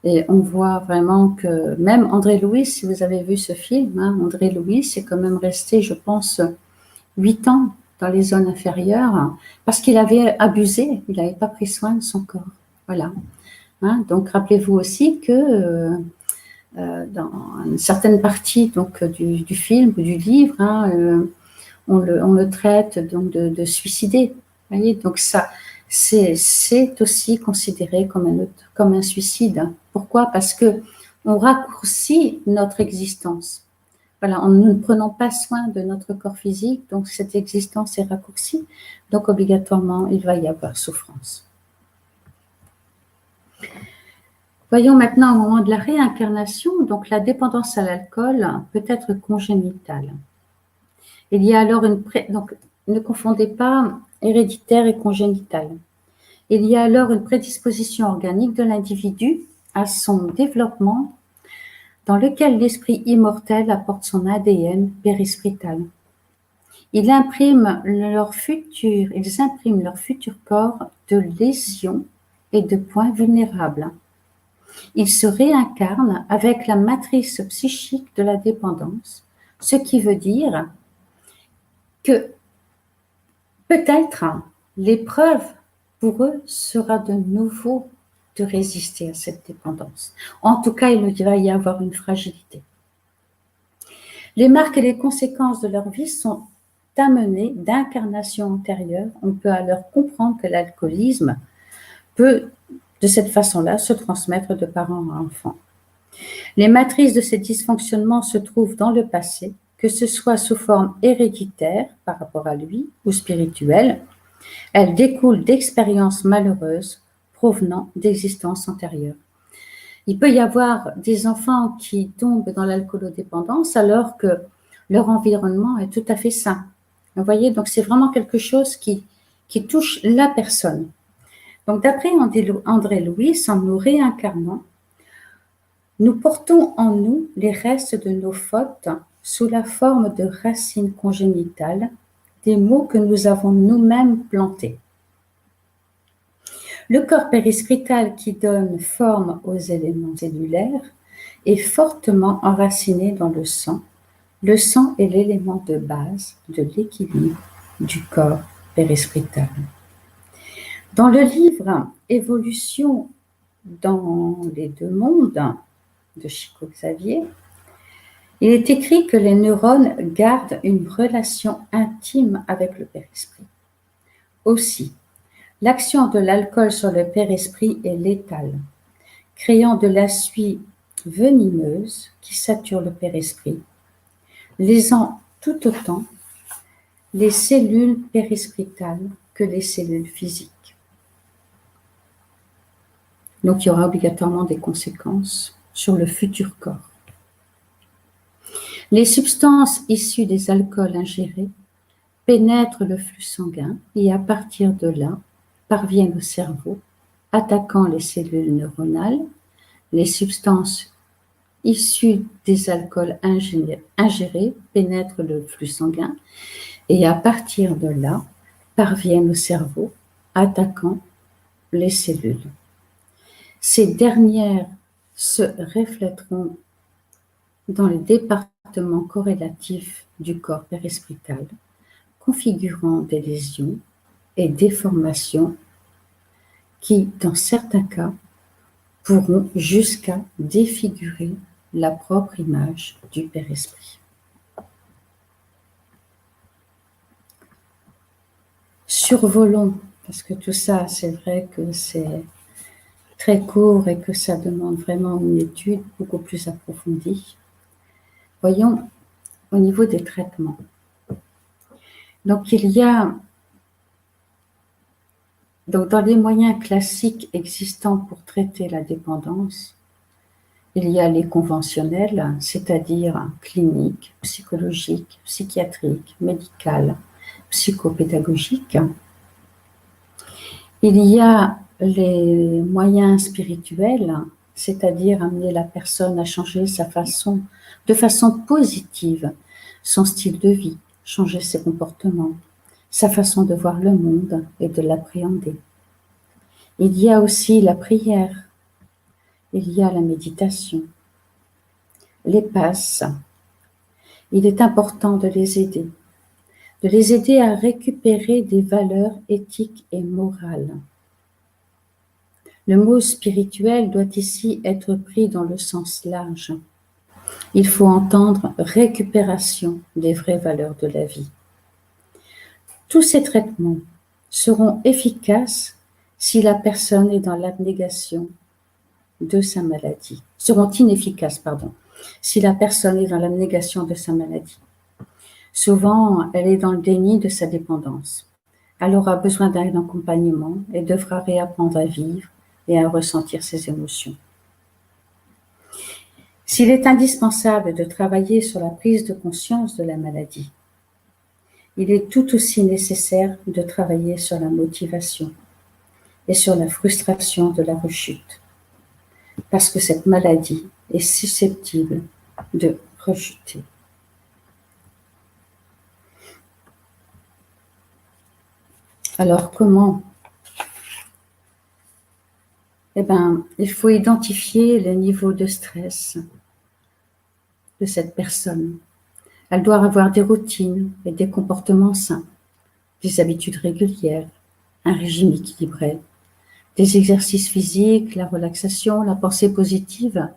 Et on voit vraiment que même André Louis, si vous avez vu ce film, André Louis est quand même resté, je pense, 8 ans dans les zones inférieures parce qu'il avait abusé, il n'avait pas pris soin de son corps. Voilà. Donc, rappelez-vous aussi que dans une certaine partie donc, du film ou du livre, on le traite donc, de suicider. Vous voyez, donc ça, c'est aussi considéré comme un suicide. Pourquoi? Parce qu'on raccourcit notre existence. Voilà, en ne prenant pas soin de notre corps physique, donc cette existence est raccourcie, donc obligatoirement, il va y avoir souffrance. Voyons maintenant au moment de la réincarnation, donc la dépendance à l'alcool peut être congénitale. Il y a alors donc ne confondez pas héréditaire et congénital. Il y a alors une prédisposition organique de l'individu à son développement dans lequel l'esprit immortel apporte son ADN périspritale. Ils impriment leur futur corps de lésions et de points vulnérables. Ils se réincarnent avec la matrice psychique de la dépendance, ce qui veut dire que peut-être l'épreuve pour eux sera de nouveau de résister à cette dépendance. En tout cas, il va y avoir une fragilité. Les marques et les conséquences de leur vie sont amenées d'incarnations antérieures. On peut alors comprendre que l'alcoolisme peut, de cette façon-là, se transmettre de parents à enfants. Les matrices de ces dysfonctionnements se trouvent dans le passé, que ce soit sous forme héréditaire par rapport à lui ou spirituelle. Elles découlent d'expériences malheureuses provenant d'existences antérieures. Il peut y avoir des enfants qui tombent dans l'alcoolodépendance alors que leur environnement est tout à fait sain. Vous voyez, donc c'est vraiment quelque chose qui touche la personne. Donc d'après André Louis, en nous réincarnant, nous portons en nous les restes de nos fautes sous la forme de racines congénitales, des mots que nous avons nous-mêmes plantés. Le corps périspritale qui donne forme aux éléments cellulaires est fortement enraciné dans le sang. Le sang est l'élément de base de l'équilibre du corps périspritale. Dans le livre « Évolution dans les deux mondes » de Chico Xavier, il est écrit que les neurones gardent une relation intime avec le périsprit. Aussi, l'action de l'alcool sur le périsprit est létale, créant de la suie venimeuse qui sature le périsprit, lésant tout autant les cellules périspritales que les cellules physiques. Donc, il y aura obligatoirement des conséquences sur le futur corps. Les substances issues des alcools ingérés pénètrent le flux sanguin et à partir de là, parviennent au cerveau, attaquant les cellules neuronales. Les substances issues des alcools ingérés pénètrent le flux sanguin et à partir de là, parviennent au cerveau, attaquant les cellules. Ces dernières se reflèteront dans les départements corrélatifs du corps périspritale, configurant des lésions et déformations qui, dans certains cas, pourront jusqu'à défigurer la propre image du périsprit. Survolons, parce que tout ça, c'est vrai que c'est très court et que ça demande vraiment une étude beaucoup plus approfondie. Voyons au niveau des traitements. Donc, il y a dans les moyens classiques existants pour traiter la dépendance, il y a les conventionnels, c'est-à-dire cliniques, psychologiques, psychiatriques, médicales, psychopédagogiques. Il y a les moyens spirituels, c'est-à-dire amener la personne à changer de façon positive, son style de vie, changer ses comportements, sa façon de voir le monde et de l'appréhender. Il y a aussi la prière, il y a la méditation, les passes. Il est important de les aider à récupérer des valeurs éthiques et morales. Le mot spirituel doit ici être pris dans le sens large. Il faut entendre récupération des vraies valeurs de la vie. Tous ces traitements seront efficaces si la personne est dans l'abnégation de sa maladie. Seront inefficaces, si la personne est dans l'abnégation de sa maladie. Souvent, elle est dans le déni de sa dépendance. Elle aura besoin d'un accompagnement et devra réapprendre à vivre et à ressentir ses émotions. S'il est indispensable de travailler sur la prise de conscience de la maladie, il est tout aussi nécessaire de travailler sur la motivation et sur la frustration de la rechute, parce que cette maladie est susceptible de rechuter. Alors comment? Eh bien, il faut identifier le niveau de stress de cette personne. Elle doit avoir des routines et des comportements sains, des habitudes régulières, un régime équilibré, des exercices physiques, la relaxation, la pensée positive,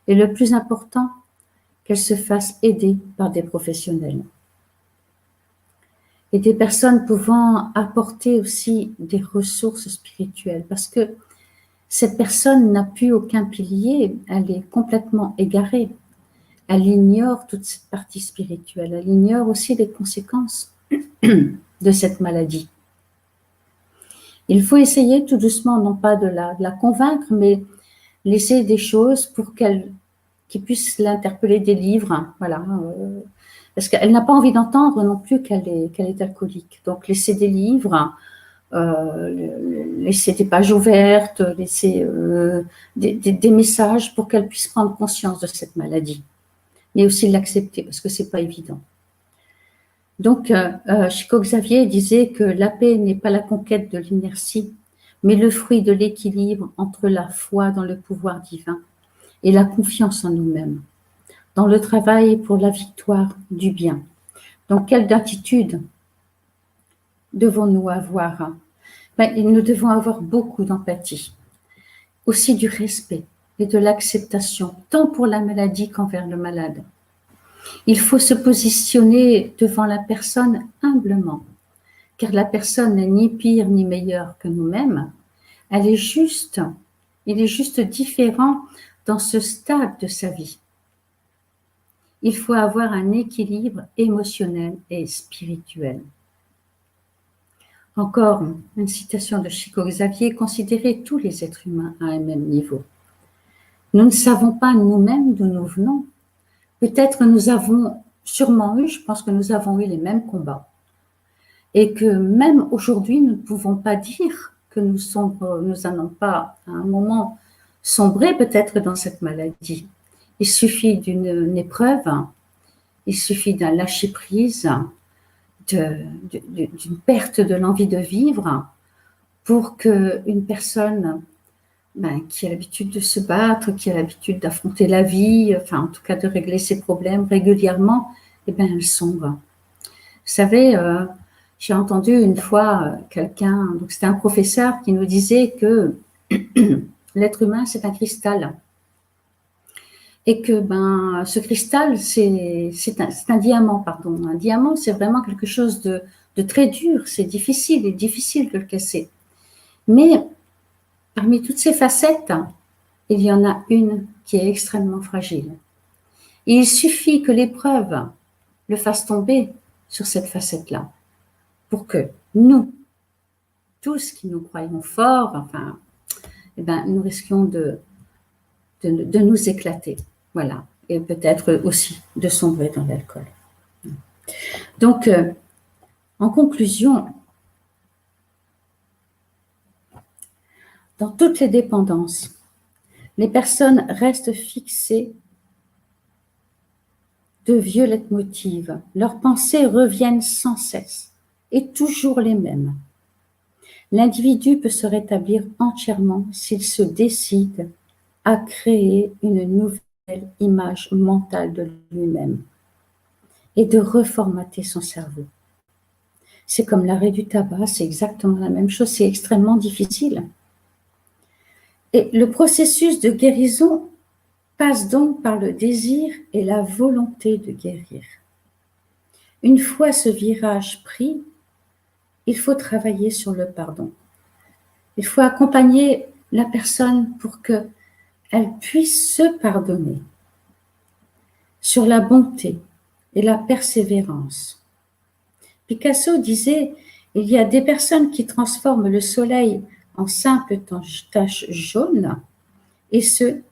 et le plus important, qu'elle se fasse aider par des professionnels. Et des personnes pouvant apporter aussi des ressources spirituelles, parce que cette personne n'a plus aucun pilier, elle est complètement égarée. Elle ignore toute cette partie spirituelle, elle ignore aussi les conséquences de cette maladie. Il faut essayer tout doucement, non pas de la convaincre, mais laisser des choses pour qu'elle puisse l'interpeller, des livres, hein, voilà. Parce qu'elle n'a pas envie d'entendre non plus qu'elle est alcoolique. Donc laisser des livres, laisser des pages ouvertes, laisser des messages pour qu'elle puisse prendre conscience de cette maladie, mais aussi l'accepter, parce que c'est pas évident. Donc, Chico Xavier disait que la paix n'est pas la conquête de l'inertie, mais le fruit de l'équilibre entre la foi dans le pouvoir divin et la confiance en nous-mêmes, dans le travail pour la victoire du bien. Donc, quelle attitude devons-nous avoir? Nous devons avoir beaucoup d'empathie, aussi du respect et de l'acceptation, tant pour la maladie qu'envers le malade. Il faut se positionner devant la personne humblement, car la personne n'est ni pire ni meilleure que nous-mêmes. Il est juste différent dans ce stade de sa vie. Il faut avoir un équilibre émotionnel et spirituel. Encore une citation de Chico Xavier: considérez tous les êtres humains à un même niveau. Nous ne savons pas nous-mêmes d'où nous venons. Peut-être nous avons sûrement eu, je pense que nous avons eu les mêmes combats. Et que même aujourd'hui, nous ne pouvons pas dire que nous n'allons pas à un moment sombrer peut-être dans cette maladie. Il suffit d'une épreuve, il suffit d'un lâcher-prise, d'une perte de l'envie de vivre pour qu'une personne qui a l'habitude de se battre, qui a l'habitude d'affronter la vie, enfin en tout cas de régler ses problèmes régulièrement, elle sombre. Vous savez, j'ai entendu une fois quelqu'un, donc c'était un professeur qui nous disait que l'être humain c'est un cristal. Et que ce cristal, c'est un diamant, pardon. Un diamant, c'est vraiment quelque chose de très dur, c'est difficile de le casser. Mais parmi toutes ces facettes, il y en a une qui est extrêmement fragile. Et il suffit que l'épreuve le fasse tomber sur cette facette-là, pour que nous, tous qui nous croyons forts, nous risquions de nous éclater. Voilà, et peut-être aussi de sombrer dans l'alcool. Donc, en conclusion, dans toutes les dépendances, les personnes restent fixées de vieux leitmotivs. Leurs pensées reviennent sans cesse et toujours les mêmes. L'individu peut se rétablir entièrement s'il se décide à créer une nouvelle image mentale de lui-même et de reformater son cerveau. C'est comme l'arrêt du tabac, c'est exactement la même chose, c'est extrêmement difficile. Et le processus de guérison passe donc par le désir et la volonté de guérir. Une fois ce virage pris, il faut travailler sur le pardon. Il faut accompagner la personne pour qu'elle puisse se pardonner, sur la bonté et la persévérance. Picasso disait: il y a des personnes qui transforment le soleil en simple tache jaune et ceux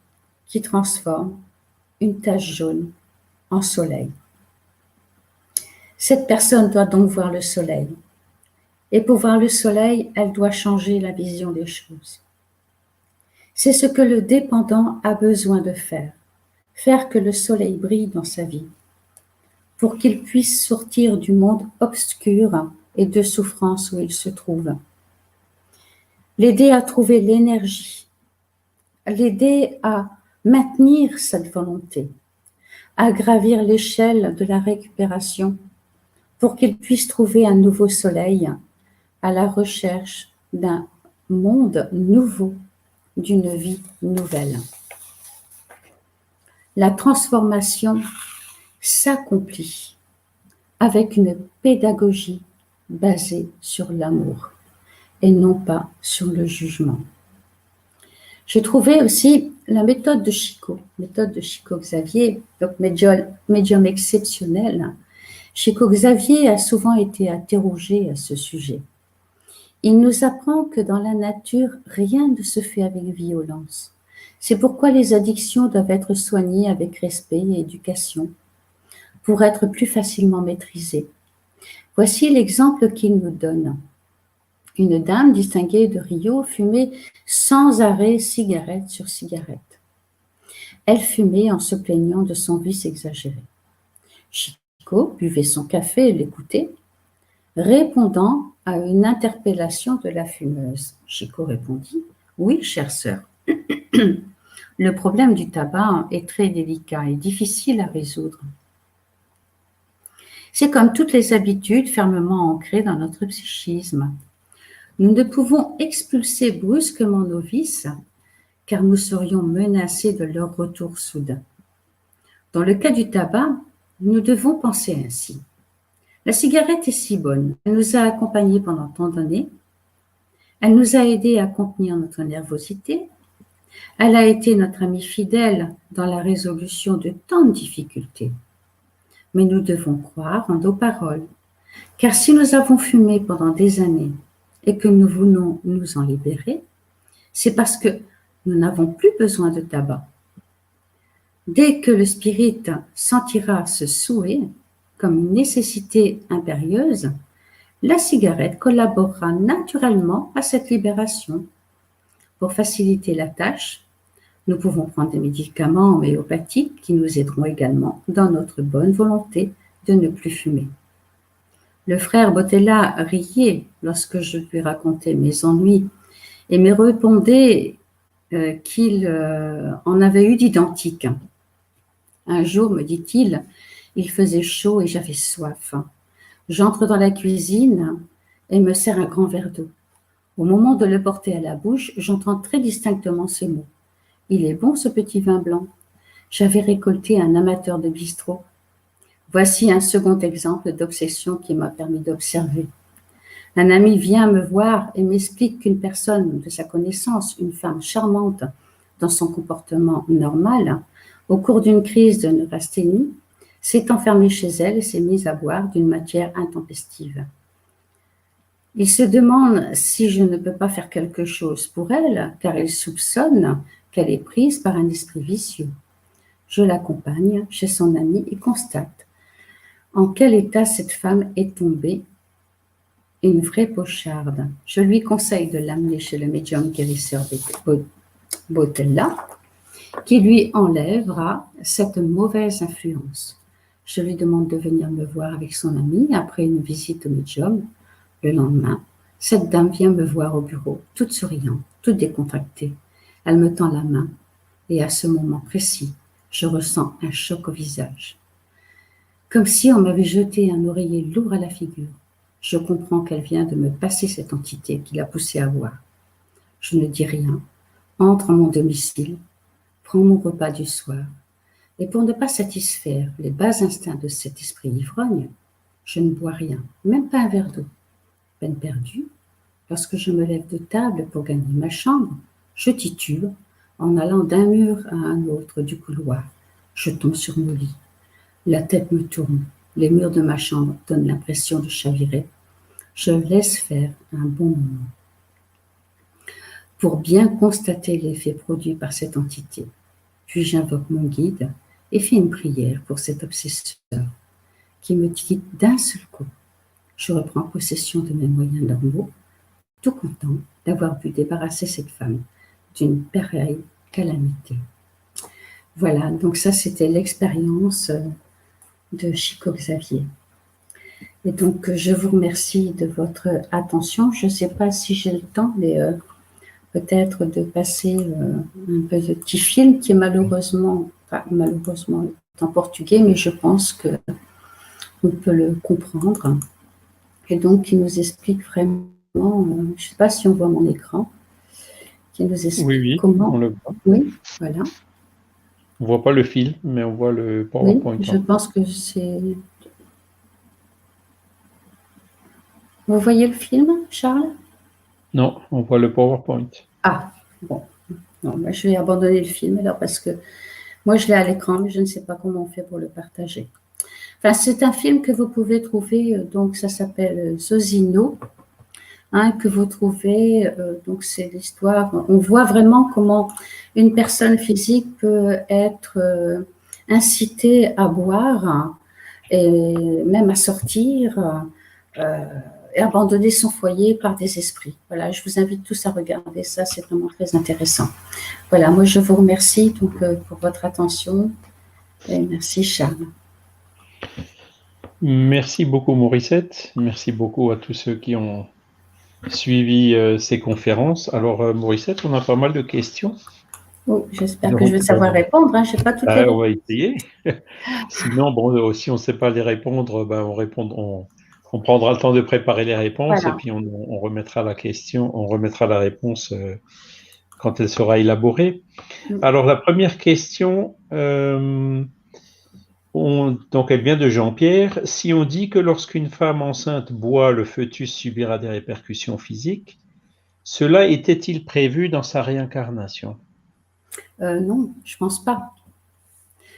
qui transforment une tache jaune en soleil. Cette personne doit donc voir le soleil. Et pour voir le soleil, elle doit changer la vision des choses. C'est ce que le dépendant a besoin de faire que le soleil brille dans sa vie, pour qu'il puisse sortir du monde obscur et de souffrance où il se trouve. L'aider à trouver l'énergie, l'aider à maintenir cette volonté, à gravir l'échelle de la récupération pour qu'il puisse trouver un nouveau soleil à la recherche d'un monde nouveau, d'une vie nouvelle. La transformation s'accomplit avec une pédagogie basée sur l'amour et non pas sur le jugement. J'ai trouvé aussi la méthode de Chico Xavier, donc médium exceptionnel. Chico Xavier a souvent été interrogé à ce sujet. Il nous apprend que dans la nature, rien ne se fait avec violence. C'est pourquoi les addictions doivent être soignées avec respect et éducation pour être plus facilement maîtrisées. Voici l'exemple qu'il nous donne. Une dame distinguée de Rio fumait sans arrêt cigarette sur cigarette. Elle fumait en se plaignant de son vice exagéré. Chico buvait son café et l'écoutait, répondant à une interpellation de la fumeuse. Chico répondit « Oui, chère sœur, le problème du tabac est très délicat et difficile à résoudre. C'est comme toutes les habitudes fermement ancrées dans notre psychisme. Nous ne pouvons expulser brusquement nos vices car nous serions menacés de leur retour soudain. Dans le cas du tabac, nous devons penser ainsi. La cigarette est si bonne, elle nous a accompagnés pendant tant d'années, elle nous a aidés à contenir notre nervosité, elle a été notre amie fidèle dans la résolution de tant de difficultés. Mais nous devons croire en nos paroles, car si nous avons fumé pendant des années et que nous voulons nous en libérer, c'est parce que nous n'avons plus besoin de tabac. Dès que le spirit sentira ce souhait comme une nécessité impérieuse, la cigarette collaborera naturellement à cette libération. Pour faciliter la tâche, nous pouvons prendre des médicaments homéopathiques qui nous aideront également dans notre bonne volonté de ne plus fumer. Le frère Botella riait lorsque je lui racontais mes ennuis et me répondait qu'il en avait eu d'identique. Un jour, me dit-il, il faisait chaud et j'avais soif. J'entre dans la cuisine et me sers un grand verre d'eau. Au moment de le porter à la bouche, j'entends très distinctement ces mots. « Il est bon ce petit vin blanc. » J'avais récolté un amateur de bistrot. Voici un second exemple d'obsession qui m'a permis d'observer. Un ami vient me voir et m'explique qu'une personne de sa connaissance, une femme charmante dans son comportement normal, au cours d'une crise de neurasthénie, s'est enfermée chez elle et s'est mise à boire d'une matière intempestive. Il se demande si je ne peux pas faire quelque chose pour elle, car il soupçonne qu'elle est prise par un esprit vicieux. Je l'accompagne chez son ami et constate en quel état cette femme est tombée, une vraie pocharde. Je lui conseille de l'amener chez le médium guérisseur Botella, qui lui enlèvera cette mauvaise influence. Je lui demande de venir me voir avec son ami après une visite au médium. Le lendemain, cette dame vient me voir au bureau, toute souriante, toute décontractée. Elle me tend la main et à ce moment précis, je ressens un choc au visage. Comme si on m'avait jeté un oreiller lourd à la figure. Je comprends qu'elle vient de me passer cette entité qui l'a poussée à boire. Je ne dis rien, entre à mon domicile, prends mon repas du soir, et pour ne pas satisfaire les bas instincts de cet esprit ivrogne, je ne bois rien, même pas un verre d'eau. Peine perdue, lorsque je me lève de table pour gagner ma chambre, je titube en allant d'un mur à un autre du couloir. Je tombe sur mon lit. La tête me tourne. Les murs de ma chambre donnent l'impression de chavirer. Je laisse faire un bon moment pour bien constater l'effet produit par cette entité. Puis j'invoque mon guide et fait une prière pour cet obsesseur qui me quitte d'un seul coup. Je reprends possession de mes moyens normaux, tout content d'avoir pu débarrasser cette femme d'une pareille calamité. Voilà, donc ça c'était l'expérience de Chico Xavier. Et donc je vous remercie de votre attention. Je ne sais pas si j'ai le temps, mais peut-être de passer un petit film qui est malheureusement en portugais, mais je pense qu'on peut le comprendre. Et donc qui nous explique vraiment, je ne sais pas si on voit mon écran, qui nous explique comment. On le voit. Oui, voilà. On voit pas le film, mais on voit le PowerPoint. Oui, je pense que c'est. Vous voyez le film, Charles? Non, on voit le PowerPoint. Ah, bon. Non, bah, je vais abandonner le film alors parce que moi je l'ai à l'écran, mais je ne sais pas comment on fait pour le partager. Enfin, c'est un film que vous pouvez trouver, donc ça s'appelle Zozino, hein, que vous trouvez, donc c'est l'histoire, on voit vraiment comment une personne physique peut être incitée à boire, hein, et même à sortir, et abandonner son foyer par des esprits. Voilà, je vous invite tous à regarder ça, c'est vraiment très intéressant. Voilà, moi je vous remercie donc pour votre attention et merci Charles. Merci beaucoup Morissette, merci beaucoup à tous ceux qui ont suivi ces conférences. Alors Morissette, on a pas mal de questions. Oh, j'espère que je vais savoir répondre, hein. Je n'ai pas toutes les réponses. On va essayer. Sinon, bon, si on ne sait pas les répondre, ben on prendra le temps de préparer les réponses, voilà. Et puis on remettra la question, on remettra la réponse quand elle sera élaborée. Alors la première question, donc elle vient de Jean-Pierre. Si on dit que lorsqu'une femme enceinte boit, le fœtus subira des répercussions physiques, cela était-il prévu dans sa réincarnation? Non, je ne pense pas.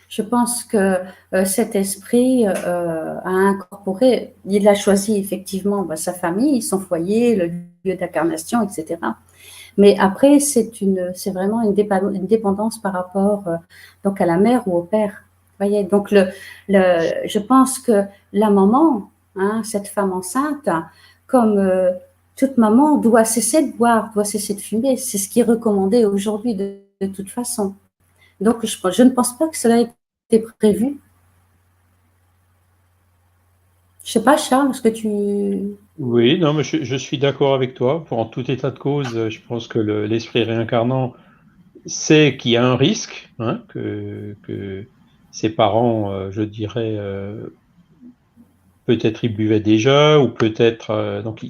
Je pense que cet esprit a incorporé, il a choisi effectivement sa famille, son foyer, le lieu d'incarnation, etc. Mais après, c'est vraiment une dépendance par rapport donc à la mère ou au père. Voyez, donc je pense que la maman, hein, cette femme enceinte, comme toute maman, doit cesser de boire, doit cesser de fumer. C'est ce qui est recommandé aujourd'hui de toute façon. Donc, je ne pense pas que cela ait été prévu. Je ne sais pas, Charles, est-ce que tu... Oui, non, mais je suis d'accord avec toi. En tout état de cause, je pense que l'esprit réincarnant sait qu'il y a un risque, hein, que ses parents, je dirais, peut-être ils buvaient déjà, ou peut-être... donc,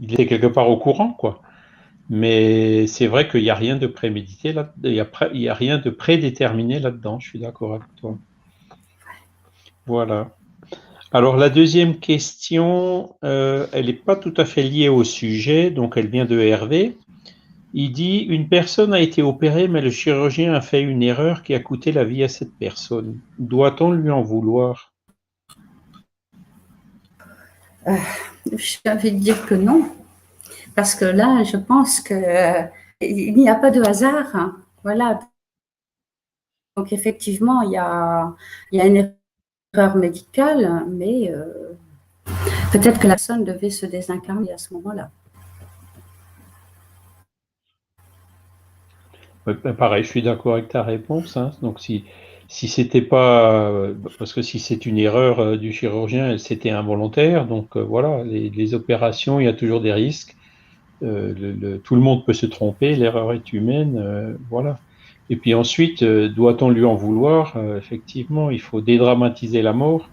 il est quelque part au courant, quoi. Mais c'est vrai qu'il n'y a rien de prémédité là, il y a rien de prédéterminé là-dedans, je suis d'accord avec toi. Voilà. Alors la deuxième question, elle n'est pas tout à fait liée au sujet, donc elle vient de Hervé. Il dit, une personne a été opérée, mais le chirurgien a fait une erreur qui a coûté la vie à cette personne. Doit-on lui en vouloir? J'ai envie de dire que non. Parce que là, je pense qu'il n'y a pas de hasard. Hein. Voilà. Donc, effectivement, il y a une erreur médicale, mais peut-être que la personne devait se désincarner à ce moment-là. Pareil, je suis d'accord avec ta réponse. Hein. Donc, si c'était pas... parce que si c'est une erreur du chirurgien, c'était involontaire. Donc, voilà, les opérations, il y a toujours des risques. Tout le monde peut se tromper, l'erreur est humaine, voilà. Et puis ensuite, doit-on lui en vouloir? Effectivement, il faut dédramatiser la mort.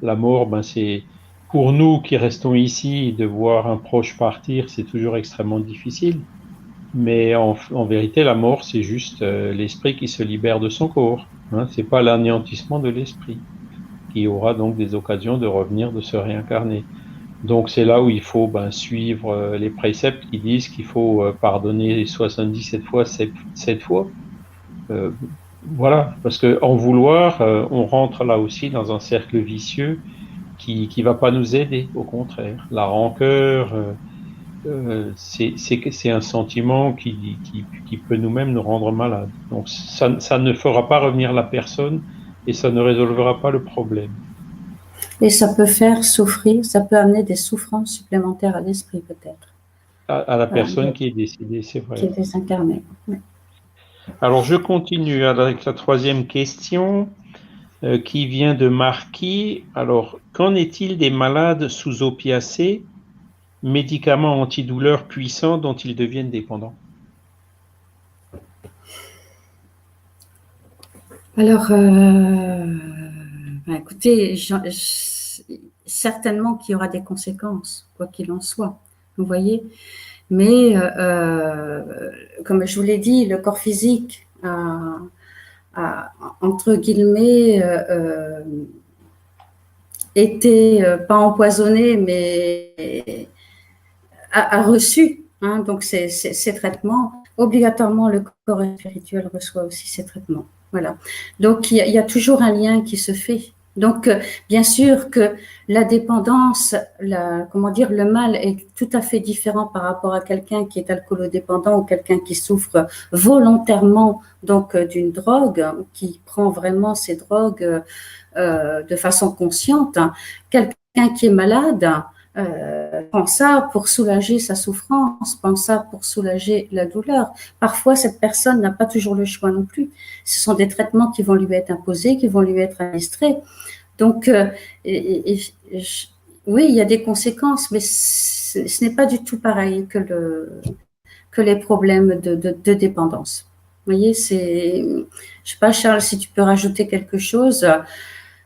La mort, ben, c'est pour nous qui restons ici, de voir un proche partir, c'est toujours extrêmement difficile. Mais en vérité, la mort, c'est juste l'esprit qui se libère de son corps. Hein, c'est pas l'anéantissement de l'esprit, qui aura donc des occasions de revenir, de se réincarner. Donc c'est là où il faut suivre les préceptes qui disent qu'il faut pardonner 77 fois, 7 fois. Voilà, parce qu'en vouloir, on rentre là aussi dans un cercle vicieux qui va pas nous aider, au contraire. La rancœur, c'est un sentiment qui peut nous-mêmes nous rendre malades. Donc ça ne fera pas revenir la personne et ça ne résolvera pas le problème. Et ça peut faire souffrir, ça peut amener des souffrances supplémentaires à l'esprit peut-être, À la personne qui est décédée, c'est qui vrai. est désincarné. Oui. Alors, je continue avec la troisième question qui vient de Marquis. Alors, qu'en est-il des malades sous opiacés, médicaments antidouleurs puissants dont ils deviennent dépendants? Alors, écoutez, certainement qu'il y aura des conséquences, quoi qu'il en soit, vous voyez. Mais, comme je vous l'ai dit, le corps physique a entre guillemets, été, pas empoisonné, mais a reçu, hein, donc ces traitements. Obligatoirement, le corps spirituel reçoit aussi ces traitements. Voilà. Donc, il y a toujours un lien qui se fait. Donc, bien sûr que la dépendance, comment dire, le mal est tout à fait différent par rapport à quelqu'un qui est alcoolodépendant ou quelqu'un qui souffre volontairement donc d'une drogue, qui prend vraiment ces drogues de façon consciente. Quelqu'un qui est malade prend ça pour soulager sa souffrance, prend ça pour soulager la douleur. Parfois, cette personne n'a pas toujours le choix non plus. Ce sont des traitements qui vont lui être imposés, qui vont lui être administrés. Donc, oui, il y a des conséquences, mais ce n'est pas du tout pareil que les problèmes de dépendance. Vous voyez, je ne sais pas, Charles, si tu peux rajouter quelque chose.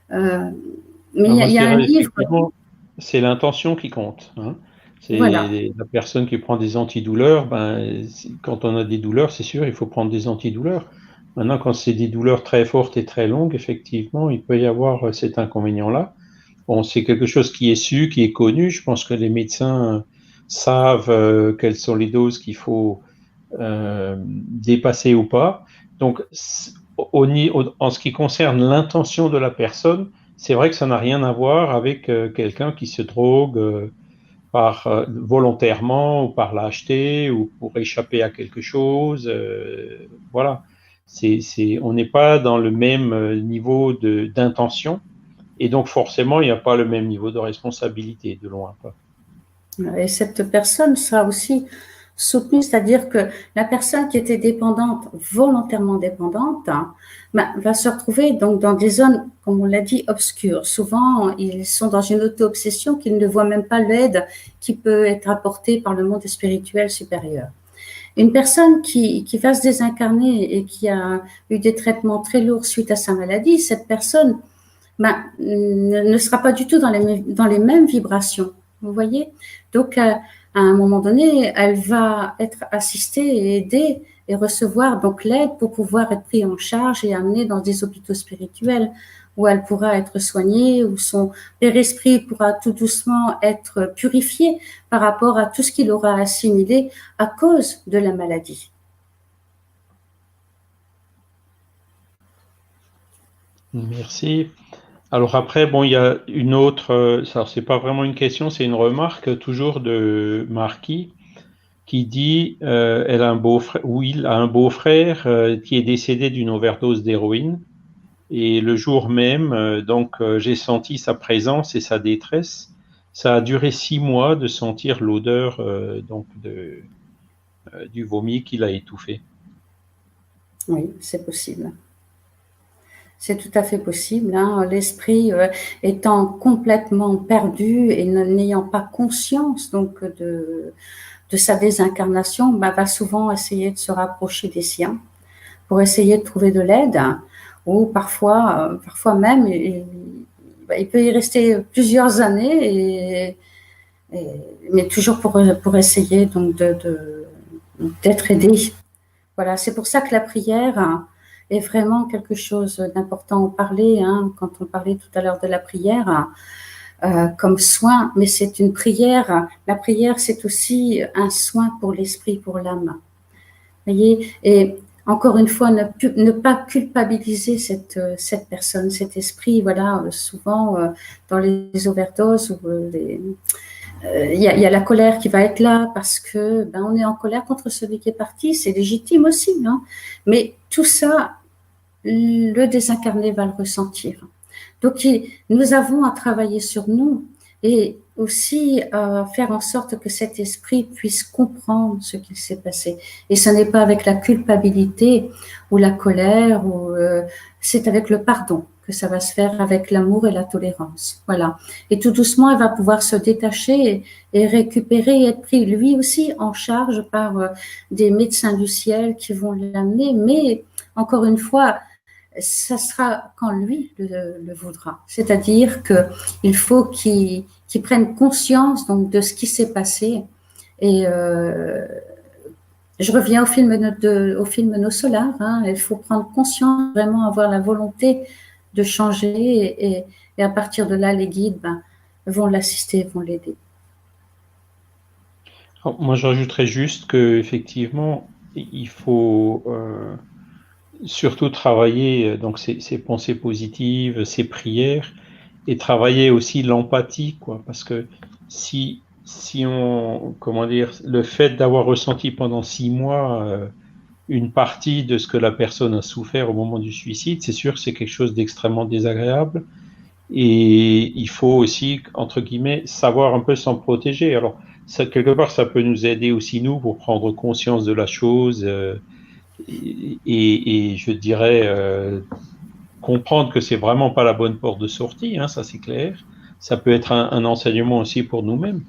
Mais Moi, il je y a un dirais livre. effectivement, c'est l'intention qui compte, hein. Voilà. C'est la personne qui prend des antidouleurs. Ben, quand on a des douleurs, c'est sûr, il faut prendre des antidouleurs. Maintenant, quand c'est des douleurs très fortes et très longues, effectivement, il peut y avoir cet inconvénient-là. Bon, c'est quelque chose qui est su, qui est connu. Je pense que les médecins savent quelles sont les doses qu'il faut dépasser ou pas. Donc, en ce qui concerne l'intention de la personne, c'est vrai que ça n'a rien à voir avec quelqu'un qui se drogue volontairement ou par lâcheté ou pour échapper à quelque chose. Voilà. On n'est pas dans le même niveau d'intention et donc forcément, il n'y a pas le même niveau de responsabilité, de loin pas. Et cette personne sera aussi soutenue, c'est-à-dire que la personne qui était dépendante, volontairement dépendante, va se retrouver donc dans des zones, comme on l'a dit, obscures. Souvent, ils sont dans une auto-obsession qu'ils ne voient même pas l'aide qui peut être apportée par le monde spirituel supérieur. Une personne qui va se désincarner et qui a eu des traitements très lourds suite à sa maladie, cette personne ne sera pas du tout dans les mêmes vibrations. Vous voyez? Donc, à un moment donné, elle va être assistée et aidée et recevoir donc l'aide pour pouvoir être prise en charge et amenée dans des hôpitaux spirituels où elle pourra être soignée, où son père-esprit pourra tout doucement être purifié par rapport à tout ce qu'il aura assimilé à cause de la maladie. Merci. Alors après, bon, il y a une autre, ça c'est pas vraiment une question, c'est une remarque toujours de Marquis qui dit, elle a un beau-frère, ou il a un beau-frère qui est décédé d'une overdose d'héroïne. Et le jour même, j'ai senti sa présence et sa détresse. Ça a duré 6 mois de sentir l'odeur du vomi qu'il a étouffé. Oui, c'est possible. C'est tout à fait possible, hein. L'esprit étant complètement perdu et n'ayant pas conscience donc de sa désincarnation, va souvent essayer de se rapprocher des siens pour essayer de trouver de l'aide, ou parfois même, il peut y rester plusieurs années, mais toujours pour essayer donc d'être aidé. Voilà, c'est pour ça que la prière est vraiment quelque chose d'important. On parlait, hein, quand on parlait tout à l'heure de la prière, comme soin, mais c'est une prière. La prière, c'est aussi un soin pour l'esprit, pour l'âme. Voyez, et encore une fois, ne pas culpabiliser cette personne, cet esprit. Voilà, souvent dans les overdoses ou il y a la colère qui va être là parce que on est en colère contre celui qui est parti, c'est légitime aussi, hein. Mais tout ça, le désincarné va le ressentir. Donc, nous avons à travailler sur nous et aussi faire en sorte que cet esprit puisse comprendre ce qu'il s'est passé. Et ce n'est pas avec la culpabilité ou la colère, c'est avec le pardon que ça va se faire, avec l'amour et la tolérance. Voilà. Et tout doucement, il va pouvoir se détacher et récupérer et être pris lui aussi en charge par des médecins du ciel qui vont l'amener. Mais encore une fois, ça sera quand lui le voudra. C'est-à-dire qu'il faut qu'il prenne conscience donc de ce qui s'est passé. Et je reviens au film Nos Solars. Hein, il faut prendre conscience, vraiment avoir la volonté de changer. Et à partir de là, les guides vont l'assister, vont l'aider. Moi, je rajouterais juste qu'effectivement, il faut surtout travailler donc ces pensées positives, ces prières, et travailler aussi l'empathie, quoi, parce que si on, comment dire, le fait d'avoir ressenti pendant 6 mois une partie de ce que la personne a souffert au moment du suicide, c'est sûr que c'est quelque chose d'extrêmement désagréable, et il faut aussi, entre guillemets, savoir un peu s'en protéger. Alors, ça, quelque part, ça peut nous aider aussi, nous, pour prendre conscience de la chose, et je dirais comprendre que c'est vraiment pas la bonne porte de sortie, hein, ça c'est clair. Ça peut être un enseignement aussi pour nous-mêmes.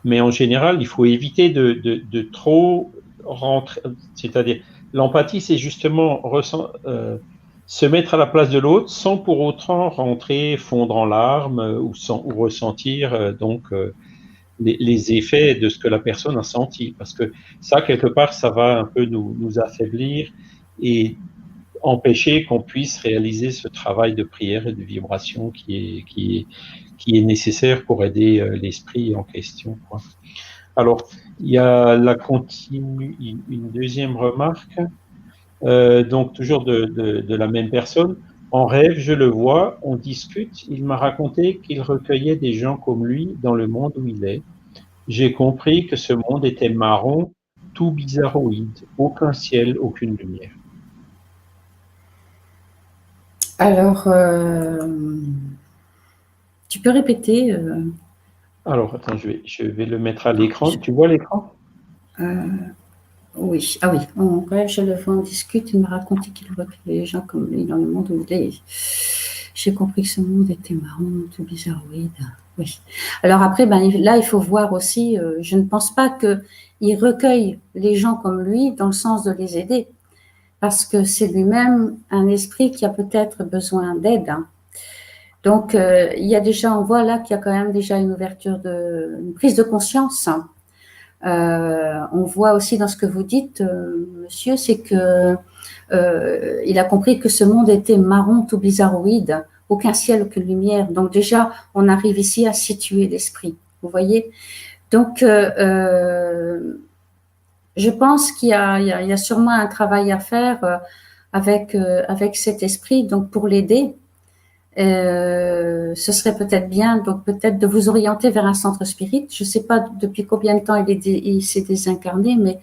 Mais en général, il faut éviter de trop rentrer. C'est-à-dire, l'empathie, c'est justement se mettre à la place de l'autre sans pour autant rentrer, fondre en larmes ou ressentir les effets de ce que la personne a senti. Parce que ça, quelque part, ça va un peu nous affaiblir et empêcher qu'on puisse réaliser ce travail de prière et de vibration qui est nécessaire pour aider l'esprit en question, quoi. Alors, il y a une deuxième remarque, donc toujours de la même personne. En rêve, je le vois, on discute, il m'a raconté qu'il recueillait des gens comme lui dans le monde où il est. J'ai compris que ce monde était marron, tout bizarroïde, aucun ciel, aucune lumière. Alors, tu peux répéter Alors, attends, je vais le mettre à l'écran. Tu vois l'écran? Oui. Ah oui, en rêve, je le vois, on discute, il m'a raconté qu'il recueillait les gens comme lui dans le monde où il est. J'ai compris que ce monde était marrant, tout bizarroïde. Oui. Alors après, là, il faut voir aussi, je ne pense pas qu'il recueille les gens comme lui dans le sens de les aider, parce que c'est lui-même un esprit qui a peut-être besoin d'aide. Hein. Donc, il y a déjà, on voit là qu'il y a quand même déjà une ouverture, une prise de conscience. Hein. On voit aussi dans ce que vous dites, monsieur, c'est que il a compris que ce monde était marron, tout bizarroïde, aucun ciel, aucune lumière. Donc déjà, on arrive ici à situer l'esprit. Vous voyez. Donc, je pense qu'il y a sûrement un travail à faire avec cet esprit, donc pour l'aider. Ce serait peut-être bien, donc peut-être de vous orienter vers un centre spirit. Je ne sais pas depuis combien de temps il s'est désincarné, mais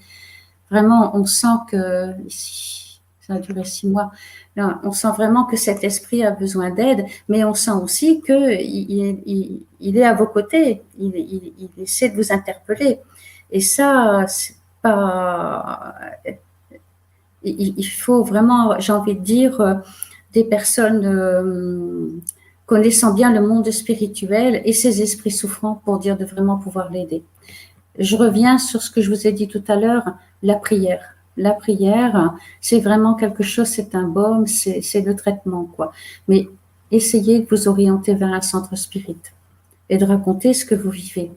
vraiment, on sent que ici, ça a duré 6 mois. Là, on sent vraiment que cet esprit a besoin d'aide, mais on sent aussi qu'il est à vos côtés. Il essaie de vous interpeller. Et ça, c'est pas. Il faut vraiment, j'ai envie de dire, des personnes connaissant bien le monde spirituel et ses esprits souffrants pour dire de vraiment pouvoir l'aider. Je reviens sur ce que je vous ai dit tout à l'heure, la prière. La prière, c'est vraiment quelque chose, c'est un baume, c'est le traitement, quoi. Mais essayez de vous orienter vers un centre spirit et de raconter ce que vous vivez.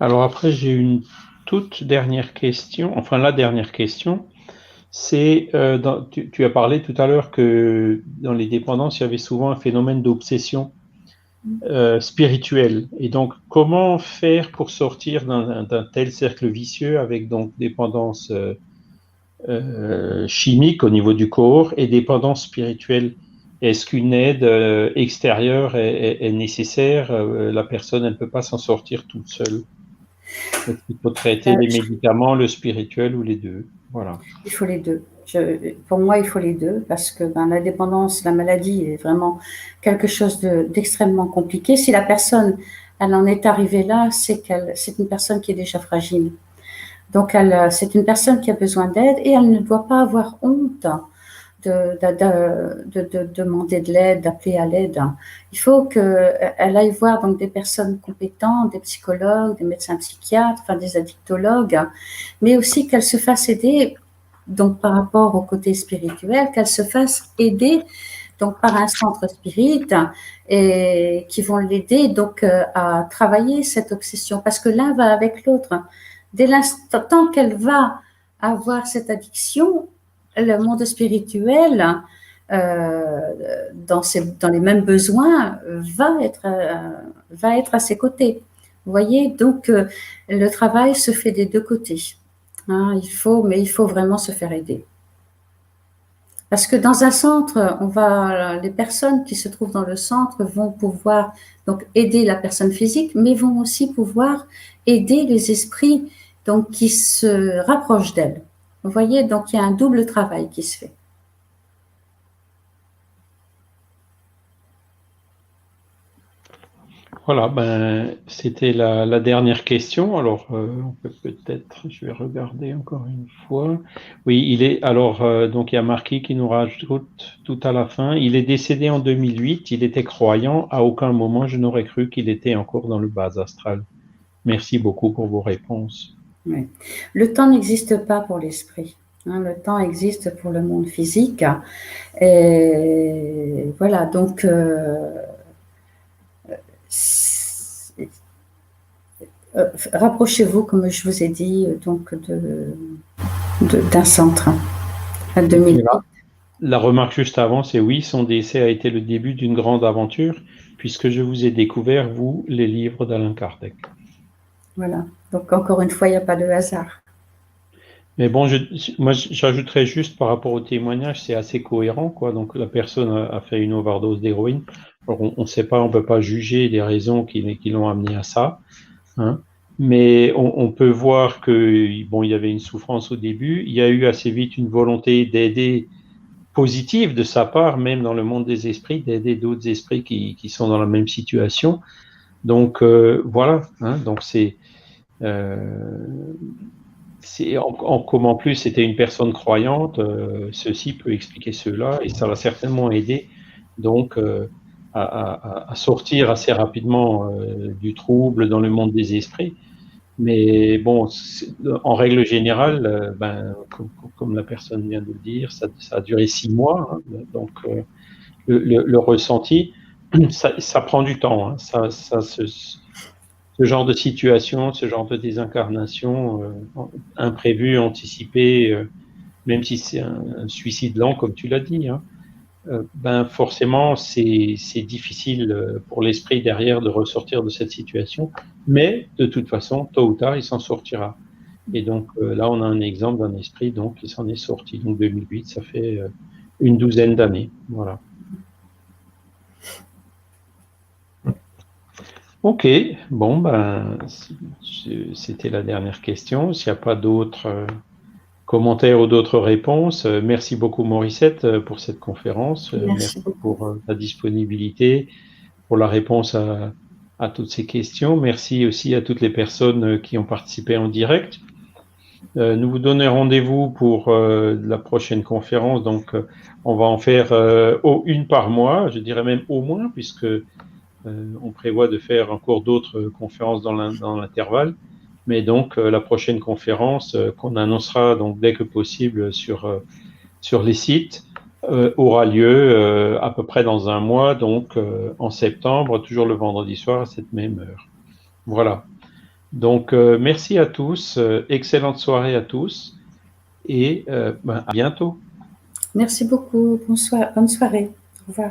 Alors après, j'ai une toute dernière question, enfin la dernière question, c'est, tu as parlé tout à l'heure que dans les dépendances, il y avait souvent un phénomène d'obsession spirituelle. Et donc, comment faire pour sortir d'un tel cercle vicieux avec donc dépendance chimique au niveau du corps et dépendance spirituelle? Est-ce qu'une aide extérieure est nécessaire? La personne, elle ne peut pas s'en sortir toute seule. Est-ce qu'il faut traiter les médicaments, le spirituel ou les deux? Voilà. Il faut les deux. Pour moi, il faut les deux parce que la dépendance, la maladie est vraiment quelque chose d'extrêmement compliqué. Si la personne, elle en est arrivée là, c'est une personne qui est déjà fragile. Donc, c'est une personne qui a besoin d'aide et elle ne doit pas avoir honte de demander de l'aide, d'appeler à l'aide. Il faut qu'elle aille voir donc des personnes compétentes, des psychologues, des médecins psychiatres, enfin des addictologues, mais aussi qu'elle se fasse aider donc par rapport au côté spirituel, qu'elle se fasse aider donc par un centre spirit et qui vont l'aider donc à travailler cette obsession parce que l'un va avec l'autre. Dès l'instant qu'elle va avoir cette addiction, le monde spirituel, dans les mêmes besoins, va être à ses côtés. Vous voyez, donc le travail se fait des deux côtés. Hein, mais il faut vraiment se faire aider. Parce que dans un centre, les personnes qui se trouvent dans le centre vont pouvoir donc aider la personne physique, mais vont aussi pouvoir aider les esprits donc qui se rapprochent d'elle. Vous voyez, donc il y a un double travail qui se fait. Voilà, c'était la dernière question. Alors, on peut peut-être, je vais regarder encore une fois. Oui, donc il y a Marquis qui nous rajoute tout à la fin. Il est décédé en 2008, il était croyant. À aucun moment, je n'aurais cru qu'il était encore dans le bas astral. Merci beaucoup pour vos réponses. Oui. Le temps n'existe pas pour l'esprit. Hein, le temps existe pour le monde physique. Et voilà, donc rapprochez-vous, comme je vous ai dit, donc d'un centre. À 2000. La remarque juste avant, c'est oui, son décès a été le début d'une grande aventure, puisque je vous ai découvert, vous, les livres d'Alain Kardec. Voilà. Donc, encore une fois, il n'y a pas de hasard. Mais bon, moi, j'ajouterais juste par rapport au témoignage, c'est assez cohérent, quoi. Donc, la personne a fait une overdose d'héroïne. On ne sait pas, on peut pas juger les raisons qui l'ont amené à ça, hein. Mais on peut voir que, bon, il y avait une souffrance au début. Il y a eu assez vite une volonté d'aider positive de sa part, même dans le monde des esprits, d'aider d'autres esprits qui sont dans la même situation. Donc, voilà, hein. Donc, comme en plus c'était une personne croyante, ceci peut expliquer cela et ça va certainement aider donc à sortir assez rapidement du trouble dans le monde des esprits. Mais bon, en règle générale, comme la personne vient de le dire, ça a duré 6 mois, hein, donc le ressenti, ça prend du temps, hein, ce genre de situation, ce genre de désincarnation imprévue, anticipée, même si c'est un suicide lent, comme tu l'as dit, hein, forcément, c'est difficile pour l'esprit derrière de ressortir de cette situation, mais de toute façon, tôt ou tard, il s'en sortira. Et donc là, on a un exemple d'un esprit donc, qui s'en est sorti. Donc 2008, ça fait une douzaine d'années. Voilà. Ok, bon, c'était la dernière question. S'il n'y a pas d'autres commentaires ou d'autres réponses, merci beaucoup Morissette pour cette conférence. Merci pour ta disponibilité, pour la réponse à toutes ces questions. Merci aussi à toutes les personnes qui ont participé en direct. Nous vous donnons rendez-vous pour la prochaine conférence. Donc, on va en faire une par mois, je dirais même au moins, puisque on prévoit de faire encore d'autres conférences dans l'intervalle. Mais donc, la prochaine conférence qu'on annoncera donc dès que possible sur les sites aura lieu à peu près dans un mois, donc en septembre, toujours le vendredi soir à cette même heure. Voilà. Donc, merci à tous. Excellente soirée à tous. Et à bientôt. Merci beaucoup. Bonne soirée. Au revoir.